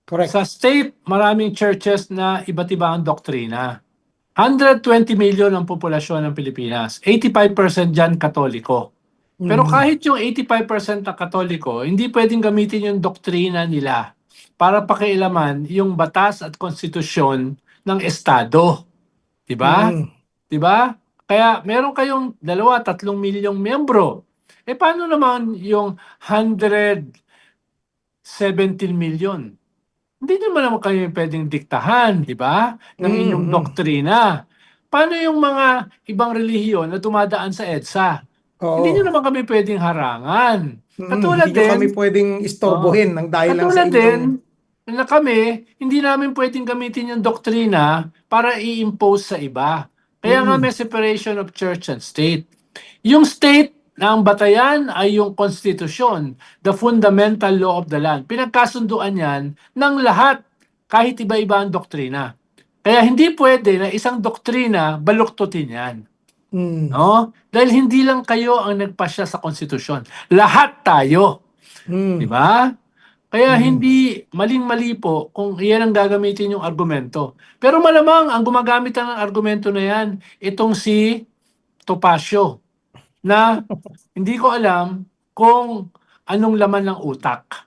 Correct. Sa state, maraming churches na iba't iba ang doktrina. 120 million ang populasyon ng Pilipinas. 85% dyan katoliko. Pero kahit yung 85% na katoliko, hindi pwedeng gamitin yung doktrina nila para pakialaman yung batas at konstitusyon ng Estado. Diba? Diba? Kaya meron kayong 2-3 milyong miyembro. Paano naman yung 117 million? hindi naman kayo pwedeng diktahan, di ba? Ng inyong Mm. doktrina. Paano yung mga ibang relihiyon na dumadaan sa EDSA? Hindi nyo Oo. naman kami pwedeng harangan. Katulad Hindi nyo kami din, pwedeng oh, istorbohin ng dahil lang sa katulad inyong din na kami, hindi namin pwedeng gamitin yung doktrina para i-impose sa iba. Kaya nga may mm, separation of church and state. Yung state na ang batayan ay yung konstitusyon, the fundamental law of the land. Pinagkasunduan yan ng lahat, kahit iba-iba ang doktrina. Kaya hindi pwede na isang doktrina baluktutin yan. mm, No? Dahil hindi lang kayo ang nagpasya sa konstitusyon. Lahat tayo. Di mm, ba? Kaya mm. hindi maling-mali po kung iyan ang gagamitin yung argumento. Pero malamang ang gumagamit ng argumento na yan, itong si Topacio, na hindi ko alam kung anong laman ng utak.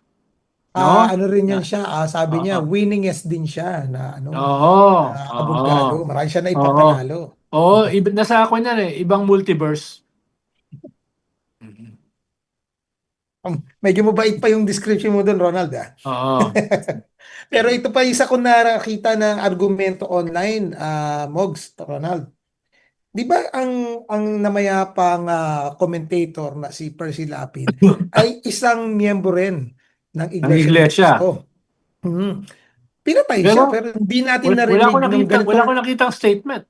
No? Ano rin yan Na, siya, sabi niya, oo. winningest din siya na ano, Oo. Oo. abogado. Marami siya na Oo. ipapanalo. Oo, nasa ako niyan ibang multiverse. Medyo mabait pa yung description mo doon, Ronald, ah. Oo. Pero ito pa isa kong nakakita ng argumento online, Mogs, Ronald. Di ba ang namayapang commentator na si Percy Lapid ay isang miyembro rin ng Ang Iglesia ni iglesia. Cristo? Hmm. Pinatay siya Pero pero hindi natin wala ko narinig ng nakita, wala ko ganitong nakitang statement.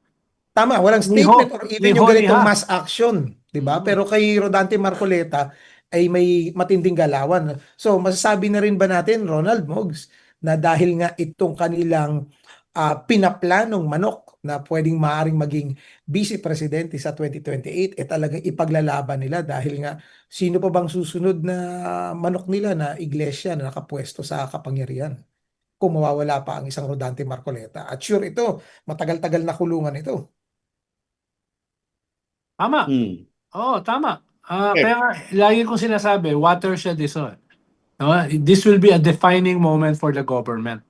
tama, walang Ni ho, statement or ni even ho yung ni ganitong ha. mass action, 'di ba? Mm. Pero kay Rodante Marcoleta ay may matinding galawan. So masasabi na rin ba natin, Ronald Mogs, na dahil nga itong kanilang pinaplanong manok na pwedeng maaring maging vice presidente sa 2028 talagang ipaglalaban nila dahil nga sino pa bang susunod na manok nila na iglesia na nakapwesto sa kapangyarihan kung mawawala pa ang isang Rodante Marcoleta. At sure ito, matagal-tagal na kulungan ito. Tama. Hmm. Oo, tama. Eh, Kaya nga, lagi kong sinasabi, watershed is on. No? This will be a defining moment for the government.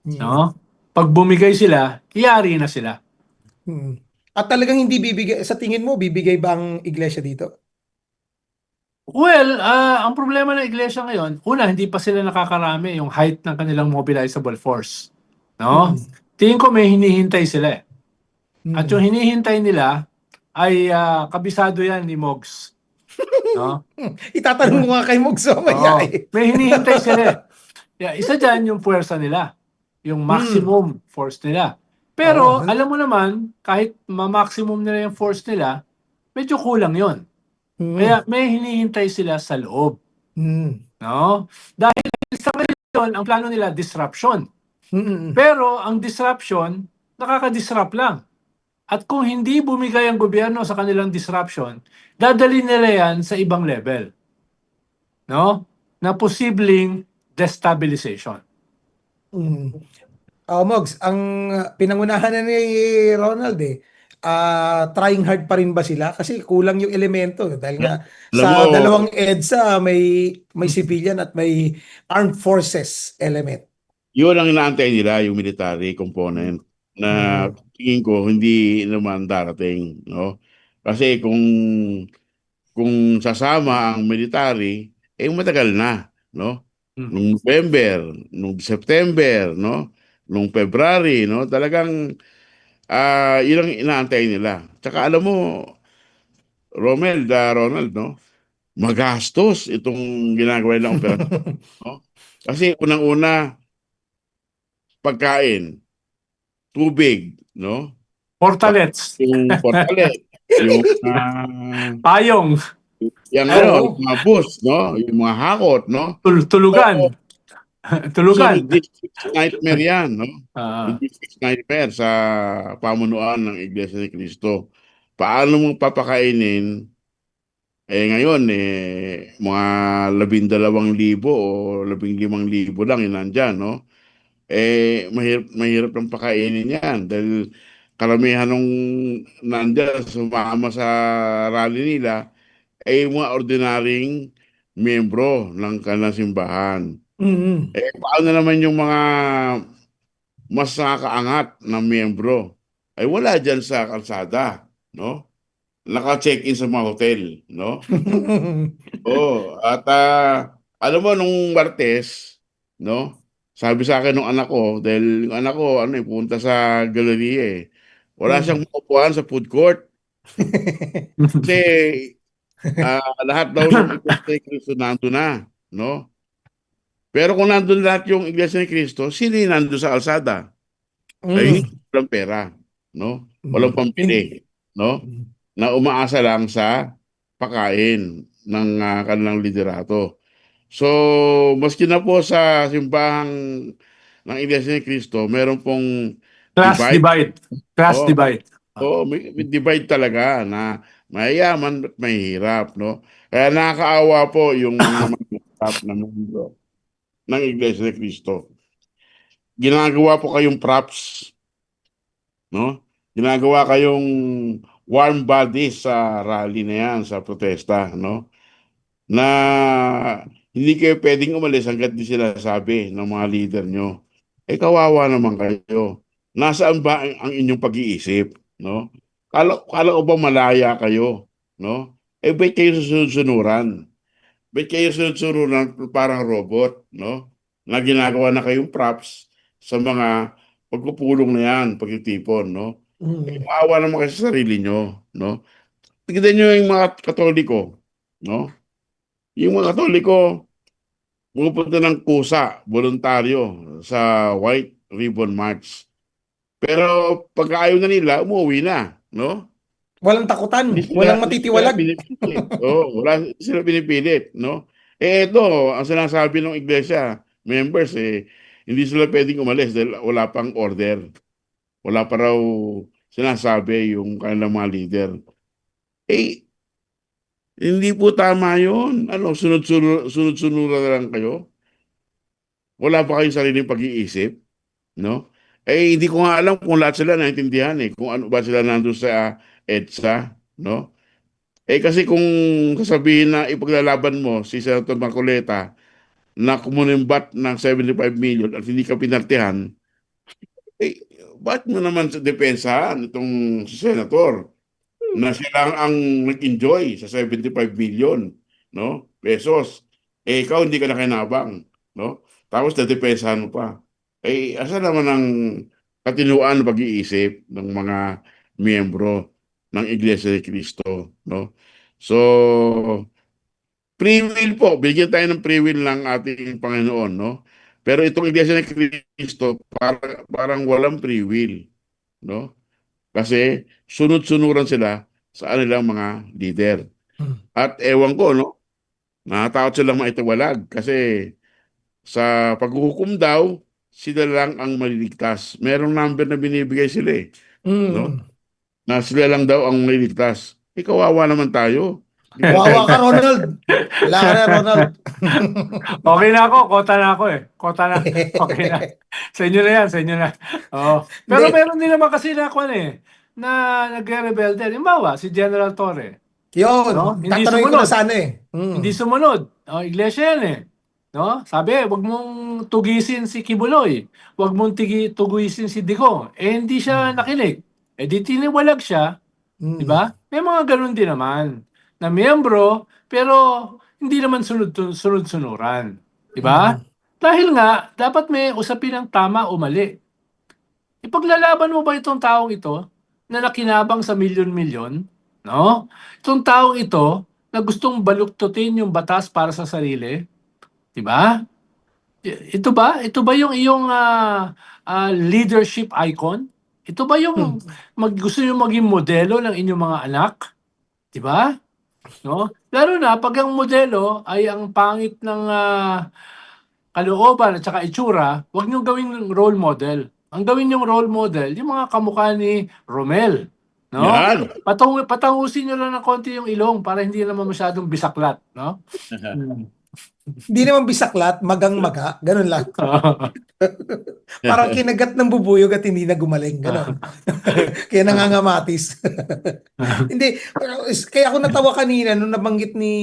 Mm. No? Pag bumigay sila, iyari na sila. Mm. At talagang hindi bibigay, sa tingin mo, bibigay ba ang iglesia dito? Well, ang problema ng iglesia ngayon, una, hindi pa sila nakakarami yung height ng kanilang mobilizable force. No? Mm. Tingin ko may hinihintay sila eh. At yung Mm. hinihintay nila ay kabisado yan ni Mogs. No? Itatanong mo nga kay Mugso maya Oo. eh. May hinihintay sila eh. Yeah, isa dyan yung puwersa nila. Yung Mm. maximum force nila. Oo. Pero alam mo naman, kahit ma-maximum nila yung force nila, medyo kulang yon. Mm. Kaya may hinihintay sila sa loob. Mm. No? Dahil sa ngayon, ang plano nila, disruption. Mm. Pero ang disruption, nakaka-disrupt lang. At kung hindi bumigay ang gobyerno sa kanilang disruption, dadali nila yan sa ibang level. No? Na posibleng destabilization. Mm. Mogs, ang pinangunahan na ni Ronald eh, trying hard pa rin ba sila? Kasi kulang yung elemento dahil nga alam mo, sa dalawang EDSA may civilian at may armed forces element. yun ang inaantay nila, yung military component na Mm. tingin ko hindi naman darating, no? Kasi kung sasama ang military, matagal na, no? Hmm. Nung November, nung September, no? Nung February, no? Talagang yun ang inaantay nila. Tsaka alam mo, Ronald, no? Magastos itong ginagawa nilang operasyon, no? Kasi unang-una, pagkain, tubig, no? Portalets, Yung portalet, yung payong, yung yung Oo. mga bus, no? Yung mga hakot, no? So, tulugan, isang tulugan. district nightmare yan, no? Yung Ah, district nightmare sa pamunuan ng Iglesia ni Cristo. Paano mo papakainin? Ngayon, mga 12,000 o 15,000 lang yung nandyan, no? Mahirap ng pakainin yan dahil karamihan ng nandyan sumama sa rally nila ay mga ordinaryong miyembro ng kanilang simbahan. Mm. Paano naman yung mga mas nakakaangat na miyembro? Ay wala dyan sa kalsada, no? Naka-check-in sa mga hotel, no? Oh, at alam mo nung Martes, no? Sabi sa akin ng anak ko, dahil yung anak ko, punta sa galleria eh. Wala Mm. siyang maupuan sa food court. Kasi lahat daw ng Iglesia ni Cristo nandun na, no? Pero kung nandun lahat yung Iglesia ni Cristo, sino yung nandun sa kalsada? Ay Mm. walang pera, no? Walang Mm. pambili, no? Na umaasa lang sa pakain ng kanilang liderato. So, maski na po sa simbahang ng Iglesia ni Cristo, meron pong Class divide. divide. Class Oh, divide. may divide talaga na mayayaman at mahihirap, no? Kaya nakakaawa po yung mga mahihirap na mundo ng Iglesia ni Cristo. Ginagawa po kayong props, no? Ginagawa kayong warm bodies sa rally na yan, sa protesta, no? Na hindi kayo pwedeng umalis hanggat di sila sabi ng mga leader nyo. Eh kawawa naman kayo. Nasaan ba ang inyong pag-iisip, no? Kala ko ba malaya kayo, no? Eh ba't kayo susunod-sunuran? Ba't kayo sunod-sunuran parang robot, no? Na ginagawa na kayong props sa mga pagpupulong na yan, pagtitipon, no? Eh, Mm. maawa naman kayo sa sarili nyo, no? Tignan nyo yung mga Katoliko, no? Yung mga Katoliko, pumupunta ng kusa, voluntaryo, sa White Ribbon March. Pero pag ayaw na nila, umuwi na, no? Walang takutan, walang Hindi sila matitiwalag. pinipilit. Oh, wala sila pinipilit, no? Eh ito, ang sinasabi ng iglesia, members, hindi sila pwedeng umalis dahil wala pang order. Wala pa raw sinasabi yung kanilang mga leader. Eh, hindi po tama yun. Sunod-sunod na lang kayo? Wala pa kayong sariling pag-iisip, no? Eh, hindi ko nga alam kung lahat sila naintindihan kung ano ba sila nandun sa EDSA, no? Eh, kasi kung sasabihin na ipaglalaban mo si Senator Marcoleta na kumunimbat ng 75 million at hindi ka pinartihan, eh, ba't mo naman sa depensahan itong si Senator na siya lang ang nag-enjoy sa 75 million, no? Pesos. Eh, ikaw hindi ka nakinabang, no? Tapos nadepensahan mo pa. Eh, asa naman ang katinuan na pag-iisip ng mga miyembro ng Iglesia ni Cristo, no? So, free will po. Bigyan tayo ng free will ng ating Panginoon, no? Pero itong Iglesia ni Cristo, parang walang free will, no? Kasi sunod-sunuran sila sa kanilang mga leader. Mm. At ewan ko, no? Natatakot silang maitawalag kasi sa paghuhukom daw, sila lang ang maliligtas. Merong number na binibigay sila no? Mm. Na sila lang daw ang maliligtas. Kawawa naman tayo. Di ba? Wawa ka, Ronald. Wala ka na, Ronald. Okay na ako, kota na ako eh. Kota na. Okay na. Sa inyo na yan, sa inyo na. Oo. Pero Hindi. meron din naman kasi na kwan na nagre-rebelde. Halimbawa, si General Torre. No? Yun, Hindi tatanungin ko na sumunod. sana eh. Hindi Mm. sumunod. Iglesia yan eh. No? Sabi, wag mong tugisin si Kibuloy. Wag mong tugisin si Digong. Eh, hindi siya Mm. nakinig. Eh, di tiniwalag siya. Di Mm. ba? May mga ganun din naman na miyembro, pero hindi naman sunod-sunuran. Di ba? Mm. Dahil nga, dapat may usapin ng tama o mali. Ipaglalaban mo ba itong taong ito na nakinabang sa milyon-milyon? No? Itong taong ito na gustong baluktutin yung batas para sa sarili? Di ba? Ito ba? Ito ba yung iyong leadership icon? Ito ba yung Mm. gusto niyo maging modelo ng inyong mga anak? Di ba? No? Lalo na pag ang modelo ay ang pangit ng kalooban at saka itsura, huwag niyo gawing role model. Ang gawin niyong role model, yung mga kamukha ni Romel. No? Yan. Patangusin niyo lang ng konti yung ilong para hindi naman masyadong bisaklat. No? Hmm. Hindi naman bisaklat, magang-maga. Ganun lang. Parang kinagat ng bubuyog at hindi na gumaling. Ganon. Kaya nangangamatis. Hindi. Kaya ako natawa kanina nung nabanggit ni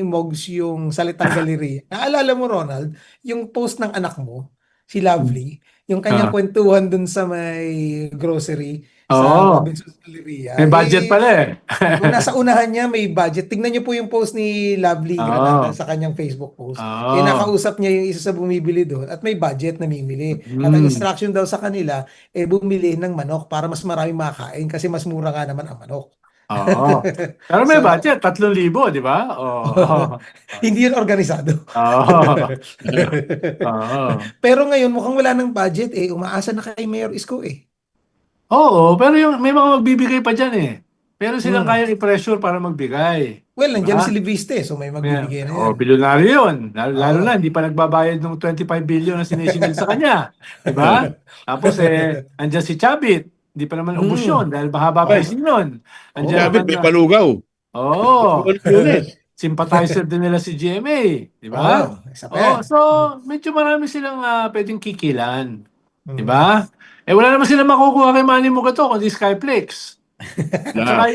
Mogs yung salitang galeri. Naalala mo, Ronald, yung post ng anak mo, si Lovely, yung kanyang Ah. kwentuhan dun sa may grocery sa Oo. Robinson's Galleria, May budget pala eh. kung nasa unahan niya may budget. Tingnan niyo po yung post ni Lovely Granada Oo. sa kanyang Facebook post. Oo. Nakausap niya yung isa sa bumibili doon at may budget na mimili. At ang Mm. instruction daw sa kanila, bumili ng manok para mas maraming makakain kasi mas mura nga naman ang manok. Oo. Pero may So, budget, 3,000, di ba? Oo. hindi yun organisado. Oo. Oo. Pero ngayon, mukhang wala ng budget Umaasa na kay Mayor Isko Oo, pero yung may mga magbibigay pa diyan eh. Pero silang Hmm. kayang i-pressure para magbigay. Well, Di nandiyan ba? si Liviste, so may magbibigay na yan. Oh, bilyonaryo yun. Lalo Oo. na, hindi pa nagbabayad ng 25 billion na sinisingil sa kanya. Di ba? Tapos andyan si Chabit. Hindi pa naman ubos yun dahil mahaba pa Ay. yung sinyon. Andyan Sabi, naman may palugaw. Oo. Lunes. Sympathizer din nila si GMA. Di ba? Oo, isa pa yan. So medyo marami silang pwedeng kikilan. Hmm. Di ba? Wala naman silang makukuha kay Manny Mugato kundi Skyflex. At saka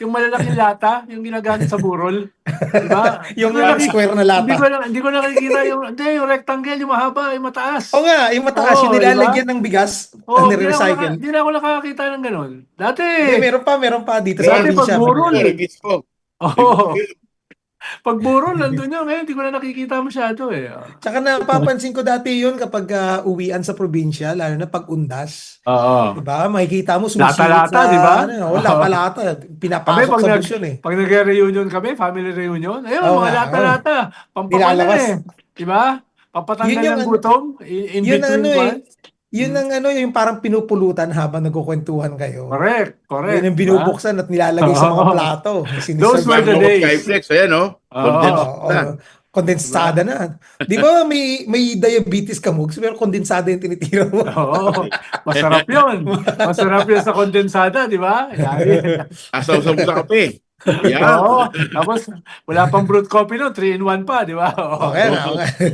yung malalaking lata, yung ginagamit sa burol. Di ba? Yung square na lata. Hindi ko nakikita yung rectangle, yung mahaba, yung mataas. Oo nga, yung mataas, Oo, yung nilalagyan ng bigas, Oo, nire-recycle. hindi na ako nakakita ng ganun. Dati, Meron pa dito sa Dati probinsya. pag burol, Gusto. oo. Pag burol, nandun yun. Ngayon, hindi ko na nakikita masyado eh. Tsaka napapansin ko dati yun kapag uwian sa probinsya, lalo na pag undas. Oo. Diba? Makikita mo sumisilip Lata-lata, sa, di ba? lata-lata. Kami, Pinapasok sa bus yun pag nag-reunion kami, family reunion, ayun, Oo mga nga, lata-lata. Pampapalan Nilalabas. Di ba? Papatanggal Yun yung ng ano- gutom, in Yun ang between yun ang yung parang pinupulutan habang nagkukwentuhan kayo. Correct. Yun yung Di ba? binubuksan at nilalagay sa mga Oo. plato. Those were the days. Skyflex, ayan Oo. Kondensada na. Di ba may diabetes ka, Mugs, pero kondensada yung tinitira mo. Oo. Masarap yun. Masarap yun sa kondensada, di ba? Asaw-saw sa kape. Yan. Oo. Tapos, wala pang brewed coffee no, 3-in-1 pa, di ba? Oo. Okay na, okay.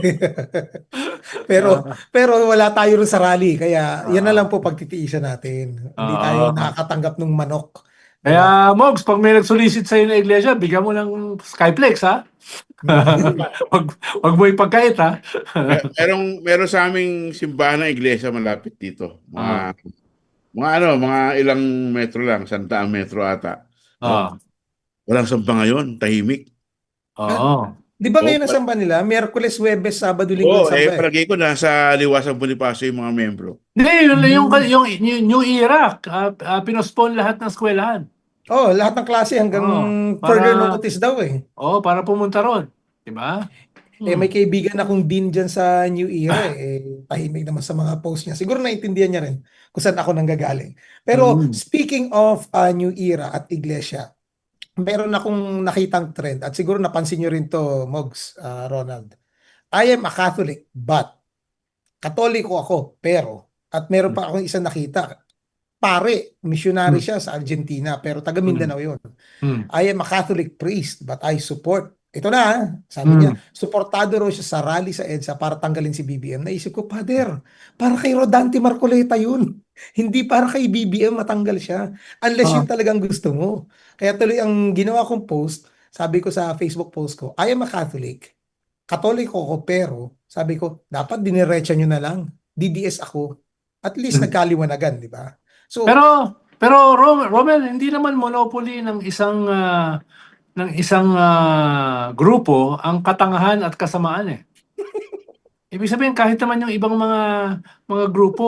pero wala tayo rin sa rally, kaya yan na lang po pagtitiisan natin. Hindi tayo nakakatanggap ng manok. Kaya, Mogs, pag may nag-solicit sa'yo na iglesia, bigyan mo ng Skyflex, ha? Wag mo ipagkait, ha? Meron sa aming simbahan na iglesia malapit dito. Mga ilang metro lang, 100 metro ata. Oo. Walang samba ngayon, tahimik. Oo. Di ba ngayon ang samba nila? Miyerkules, Huwebes, Sabado, Linggo Oo, ang samba palagi ko nasa Liwasang Bonifacio yung mga membro. Hindi, yung New Era, pinospon lahat ng eskwelahan. Lahat ng klase hanggang para- further notice daw Para pumunta ron. Di ba? May kaibigan akong din dyan sa New Era tahimik naman sa mga post niya. Siguro naintindihan niya rin kung saan ako nanggagaling. Pero speaking of New Era at Iglesia, meron akong nakitang trend at siguro napansin niyo rin to, Mogs, Ronald. I am a Catholic but Katoliko ako at meron pa akong isang nakita. Pare, missionary siya sa Argentina pero taga Mindanao yun. I am a Catholic priest but I support. Ito na, sabi niya, suportado raw siya sa rally sa EDSA para tanggalin si BBM. Naisip ko, Father, para kay Rodante Marcoleta yun. Hindi para kay BBM matanggal siya. Unless yun talagang gusto mo. Kaya tuloy ang ginawa kong post, sabi ko sa Facebook post ko, I am a Catholic. Katoliko ko pero, sabi ko, dapat diniretsa nyo na lang. DDS ako. At least nagkaliwanagan, di ba? So, Pero Romel, hindi naman monopoly ng isang grupo ang katangahan at kasamaan Ibig sabihin kahit naman yung ibang mga grupo,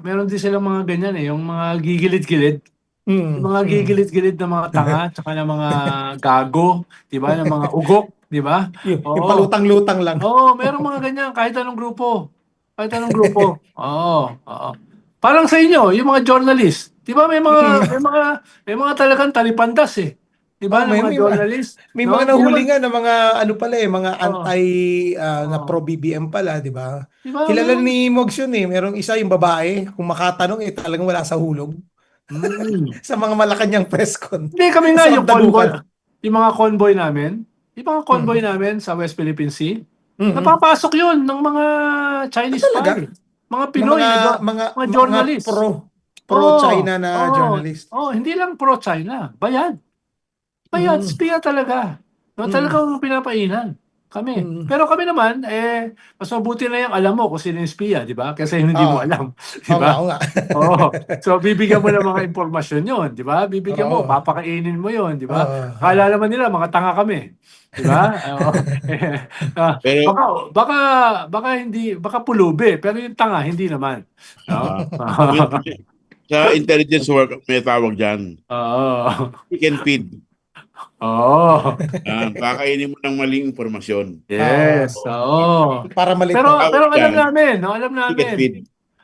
meron din silang mga ganyan yung mga gigilid-gilid. Yung mga gigilid-gilid na mga tanga tsaka ng mga gago, 'di ba? Ng mga ugok, 'di ba? yung palutang-lutang lang. Oo, meron mga ganyan kahit anong grupo. Oo. Parang sa inyo, yung mga journalist, 'di ba may mga talagang talipandas Di ba? May Mga journalist. May mga nahuli nga na mga mga anti na pro BBM pala, di ba? Diba, Kilala ni Mogs yun merong isa yung babae, kung makatanong talagang wala sa hulog. Sa mga Malacanang press con. Hindi, kami nga yung convoy. Dalukan. Yung mga convoy namin sa West Philippine Sea, napapasok yun ng mga Chinese spy. Mga Pinoy, mga journalist. Pro-China na journalist. Hindi lang pro-China, bayad. Spiya talaga. Talagang pinapainan. kami. Mm. Pero kami naman, mas mabuti na yung alam mo kung sino yung espiya, di ba? Kaysa yung hindi mo Oo. alam, di Oo nga, ba? oo nga. Oo. So, bibigyan mo ng mga impormasyon yun, di ba? Bibigyan mo, Oo. papakainin mo yun, di ba? Oo. Akala naman nila, mga tanga kami. Di ba? Oo. Pero Baka, baka, baka hindi, baka pulubi, pero yung tanga, hindi naman. No? sa intelligence work, may tawag dyan. Oo. Pick and feed. Oo. Kakainin mo ng maling impormasyon. Ah, Yes, oo. para malito. Pero Tawag alam dyan, namin, no? Alam pick and namin. feed.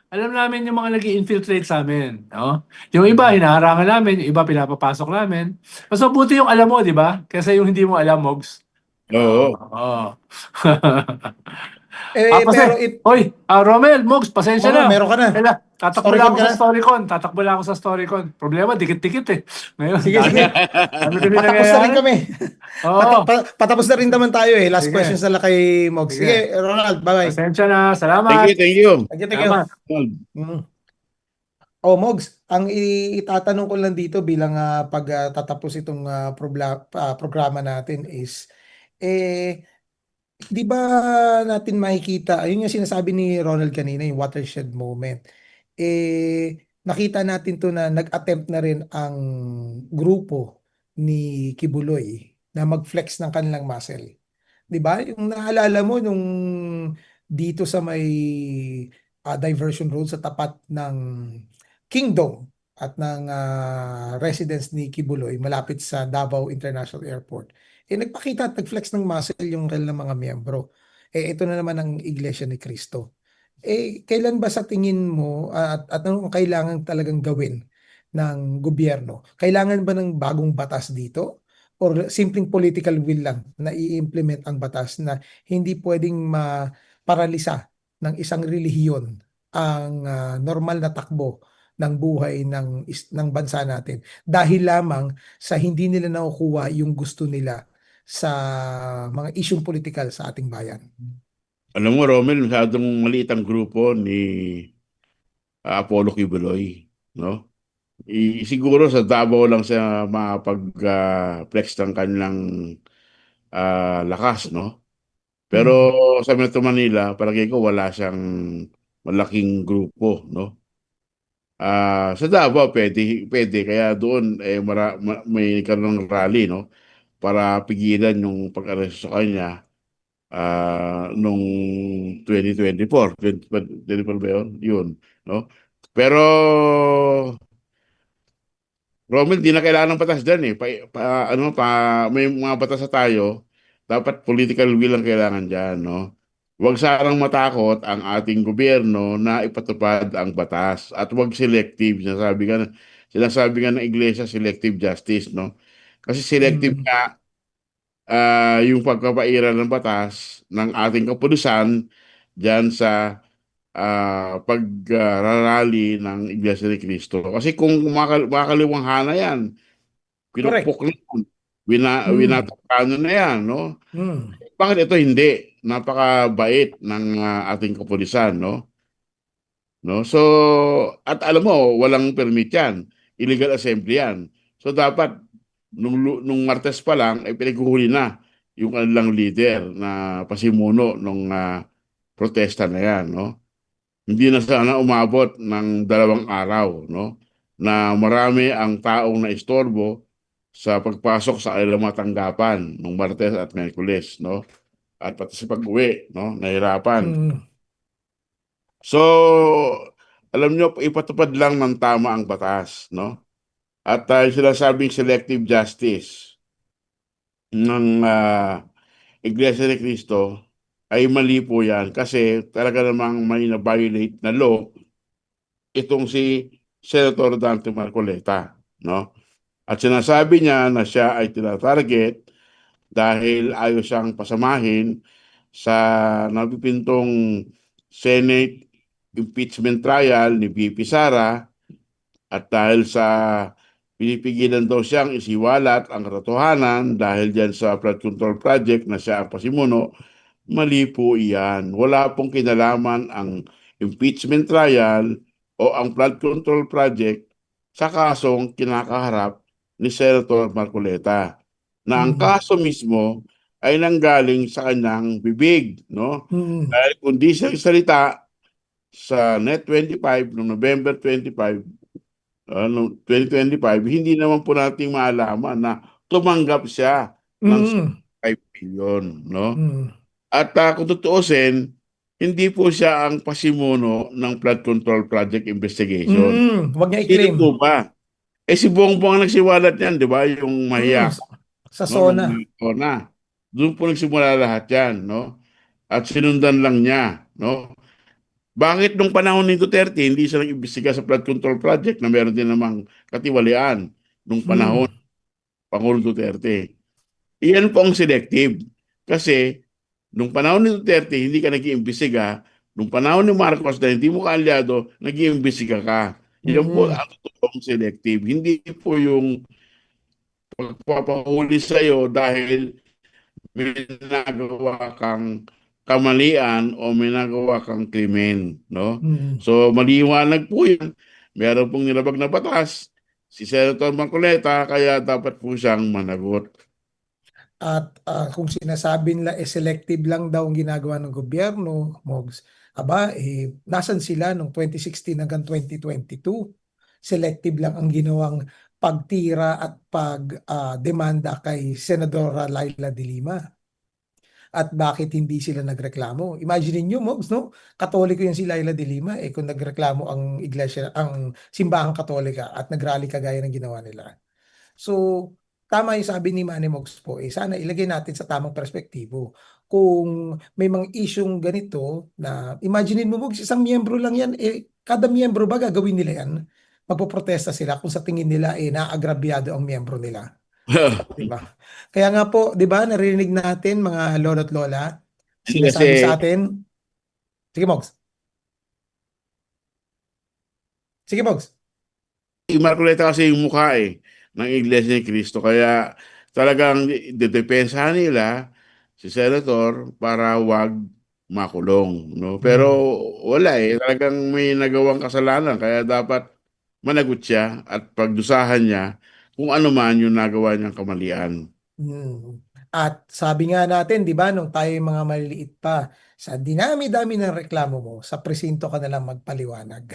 Alam namin yung mga nag-infiltrate sa amin, no? Yung iba hinaharangan namin, yung iba pinapapasok namin. Mas mabuti yung alam mo, di ba? Kaysa yung hindi mo alam, Mogs. Oo. Oo. Kasi, Pero it, hoy, Romel, Mogs, pasensya nga, na. meron ka na. Kaya, tatakbo lang Storycon ako ka sa na. Storycon. Tatakbo lang ako sa Storycon. Problema, dikit-dikit eh. Ngayon, Sige, dami. sige. Dami kasi Patapos na rin nangyayari. kami. Oo. Patapos na rin naman tayo eh. Last Sige, questions na lang kay Mog. sige. Sige, Ronald, bye-bye. Pasensya na. Thank Salamat. you, thank you. Thank you, thank you. Salamat. Mm. Oh, Mogs, ang itatanong ko lang dito bilang pagtatapos itong programa natin is, eh, di ba natin makikita, ayun yung sinasabi ni Ronald kanina, yung watershed moment. Nakita natin to na nag-attempt na rin ang grupo ni Kibuloy na mag-flex ng kanilang muscle. 'Di ba? Yung naalala mo nung dito sa may diversion road sa tapat ng Kingdom at ng residence ni Kibuloy malapit sa Davao International Airport. Nagpakita at nag-flex ng muscle yung kanilang mga miyembro. Ito na naman ang Iglesia ni Cristo. Kailan ba sa tingin mo at anong kailangan talagang gawin ng gobyerno? Kailangan ba ng bagong batas dito? Or simpleng political will lang na i-implement ang batas na hindi pwedeng maparalisa ng isang relihiyon ang normal na takbo ng buhay ng bansa natin dahil lamang sa hindi nila nakukuha yung gusto nila sa mga isyung politikal sa ating bayan. Alam mo, Romel, masyadong maliit ang grupo ni Apollo Kibuloy, no? Siguro sa Davao lang siya makapag-flex ng kanilang lakas, no? Pero Mm, sa Metro Manila, palagay ko wala siyang malaking grupo, no? Sa Davao, pwede. Kaya doon, may karoon ng rally, no? Para pigilan yung pag-aresto sa kanya nung 2024. 2024 ba yun? Yun, no? Pero Romel, di na kailangan ng batas dyan eh. May mga batas na tayo, dapat political will ang kailangan dyan, no? Huwag sarang matakot ang ating gobyerno na ipatupad ang batas at huwag selective. Sinasabi nga ng iglesia, selective justice, no? Kasi selective mm, nga yung pagpapairal ng batas ng ating kapulisan dyan sa pagrarally ng Iglesia ni Cristo. Kasi kung makakaliwanghana yan, correct. pinukpok na yan, Mm, winatakano na yan, no? mm, Bakit ito hindi? Napakabait ng ating kapulisan, no? No? So, at alam mo, walang permit yan. Illegal assembly yan. So, dapat, nung Martes pa lang, ay pinaghuhuli na yung kanilang leader na pasimuno nung protesta na yan, no? Hindi na sana umabot ng 2 araw, no? Na marami ang taong naistorbo sa pagpasok sa kanilang mga tanggapan nung Martes at Miyerkules, no? At pati sa pag-uwi, no? Nahirapan. mm, So, alam nyo, ipatupad lang ng tama ang batas, no? At sila sabing selective justice ng Iglesia ni Cristo ay mali po yan kasi talaga namang may na-violate na law itong si Senator Dante Marcoleta, no? At sinasabi niya na siya ay tinatarget dahil ayaw siyang pasamahin sa napipintong Senate impeachment trial ni VP Sara at dahil sa pinipigilan daw siyang isiwalat ang katotohanan dahil dyan sa flood control project na siya ang pasimuno, mali po iyan. Wala pong kinalaman ang impeachment trial o ang flood control project sa kasong kinakaharap ni Senator Marcoleta. Na ang mm, kaso mismo ay nanggaling sa kanyang bibig, no? Mm. Dahil kung di siya salita sa Net 25 noong November 25, noong 2025, hindi naman po natin maalaman na tumanggap siya ng Mm. 5 billion, no? Mm. At kung tutuusin, hindi po siya ang pasimuno ng flood control project investigation. Mm. Huwag niya Sino i-claim. po ba? Si Bongbong ang nagsiwalat niyan, di ba? Yung Mm. mahiya, Sa no? Nung SONA. na. Doon po nagsimula lahat yan, no? At sinundan lang niya, no? Bakit nung panahon ni Duterte, hindi siya nag-imbestiga sa flood control project na meron din namang katiwalian nung panahon Mm. Pangulong Duterte? Iyan po ang selective. Kasi nung panahon ni Duterte, hindi ka nag-iimbestiga. Nung panahon ni Marcos na hindi mo kaalyado, nag-iimbestiga ka. Yan po Mm. ang totoong selective. Hindi po yung pagpapahuli sa'yo dahil may nagawa kang kamalian o may nagawa kang krimen, no? Mm. So maliwanag po yan. Meron pong nilabag na batas si Senator Marcoleta, kaya dapat po siyang managot. At kung sinasabi nila selective lang daw ang ginagawa ng gobyerno, Mogs, aba, nasan sila noong 2016 hanggang 2022? Selective lang ang ginawang pagtira at pag demanda kay Senadora Laila de Lima. At bakit hindi sila nagreklamo? Imagine niyo, Mogs, no? Katoliko yan si Laila de Lima, kung nagreklamo ang iglesia, ang simbahang katolika at nagrally kagaya ng ginawa nila. So, tama yung sabi ni Manny Mogs po, sana ilagay natin sa tamang perspektibo. Kung may mga isyong ganito na, imagine mo Mogs, isang miyembro lang yan, kada miyembro ba gagawin nila yan? Magpoprotesta sila kung sa tingin nila naagrabyado ang miyembro nila. Di ba? Kaya nga po, di ba, narinig natin mga lolo't lola, Hindi kasi sinasabi sa atin, sige Mogs, sige Mogs. si Marcoleta kasi yung mukha ng Iglesia ni Cristo. Kaya talagang dedepensahan nila si Senator para wag makulong, no? Pero Hmm. wala talagang may nagawang kasalanan kaya dapat managot siya at pagdusahan niya kung ano man yung nagawa niyang kamalian. Hmm. At sabi nga natin, di ba, nung tayo mga maliliit pa, sa dinami-dami ng reklamo mo, sa presinto ka na lang magpaliwanag.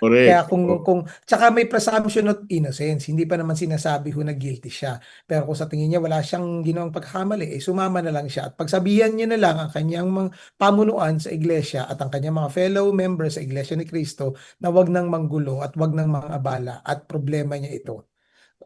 Kaya Correct. tsaka may presumption of innocence, hindi pa naman sinasabi ho na guilty siya. Pero kung sa tingin niya wala siyang ginawang pagkakamali, sumama na lang siya at pagsabihan niya na lang ang kanyang mga pamunuan sa iglesia at ang kanyang mga fellow members sa Iglesia ni Cristo na wag nang manggulo at wag nang abala at problema niya ito.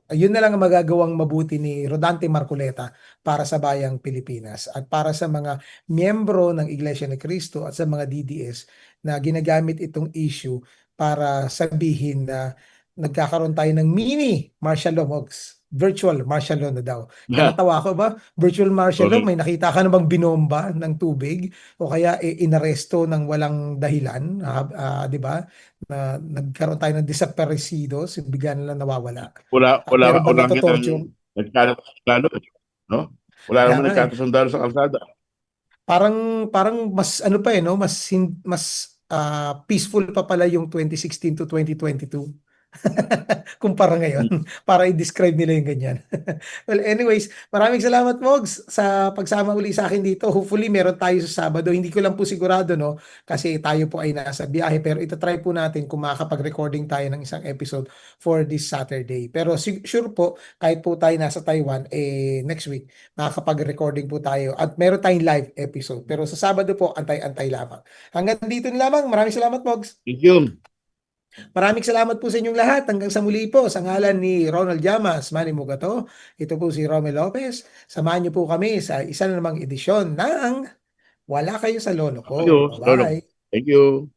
Ayun na lang ang magagawang mabuti ni Rodante Marcoleta para sa bayang Pilipinas at para sa mga miyembro ng Iglesia ni Cristo at sa mga DDS na ginagamit itong issue para sabihin na nagkakaroon tayo ng mini martial law, Mogs. Virtual martial law na daw. Kaya natawa ko ba? Virtual martial law, Correct. may nakita ka na bang binomba ng tubig o kaya inaresto ng walang dahilan, di ba? Na nagkaroon tayo ng desaparecidos, bigla na lang nawawala. Wala Meron ba nga ang nagtotorture? nagkakasundalo, no? Wala Kaya naman nga nagkakasundalo sa kalsada. parang mas ano pa no, mas peaceful pa pala yung 2016 to 2022. Kumpara ngayon para i-describe nila yung ganyan. Well, anyways, maraming salamat Mogs sa pagsama uli sa akin dito. Hopefully meron tayo sa Sabado. Hindi ko lang po sigurado no kasi tayo po ay nasa biyahe pero itatry po natin kung makakapag-recording tayo ng isang episode for this Saturday. Pero sure po kahit po tayo nasa Taiwan next week makakapag-recording po tayo at meron tayong live episode. Pero sa Sabado po antay-antay lamang. Hanggang dito na lamang. Maraming salamat Mogs. Thank you. Maraming salamat po sa inyong lahat. Hanggang sa muli po, sa ngalan ni Ronald Llamas, Manny Mugato, ito po si Romel Lopez. Samahan niyo po kami sa isa na namang edisyon ng Wala Kayo sa Lolo Kayo, Ko. Lolo. Bye-bye! Thank you.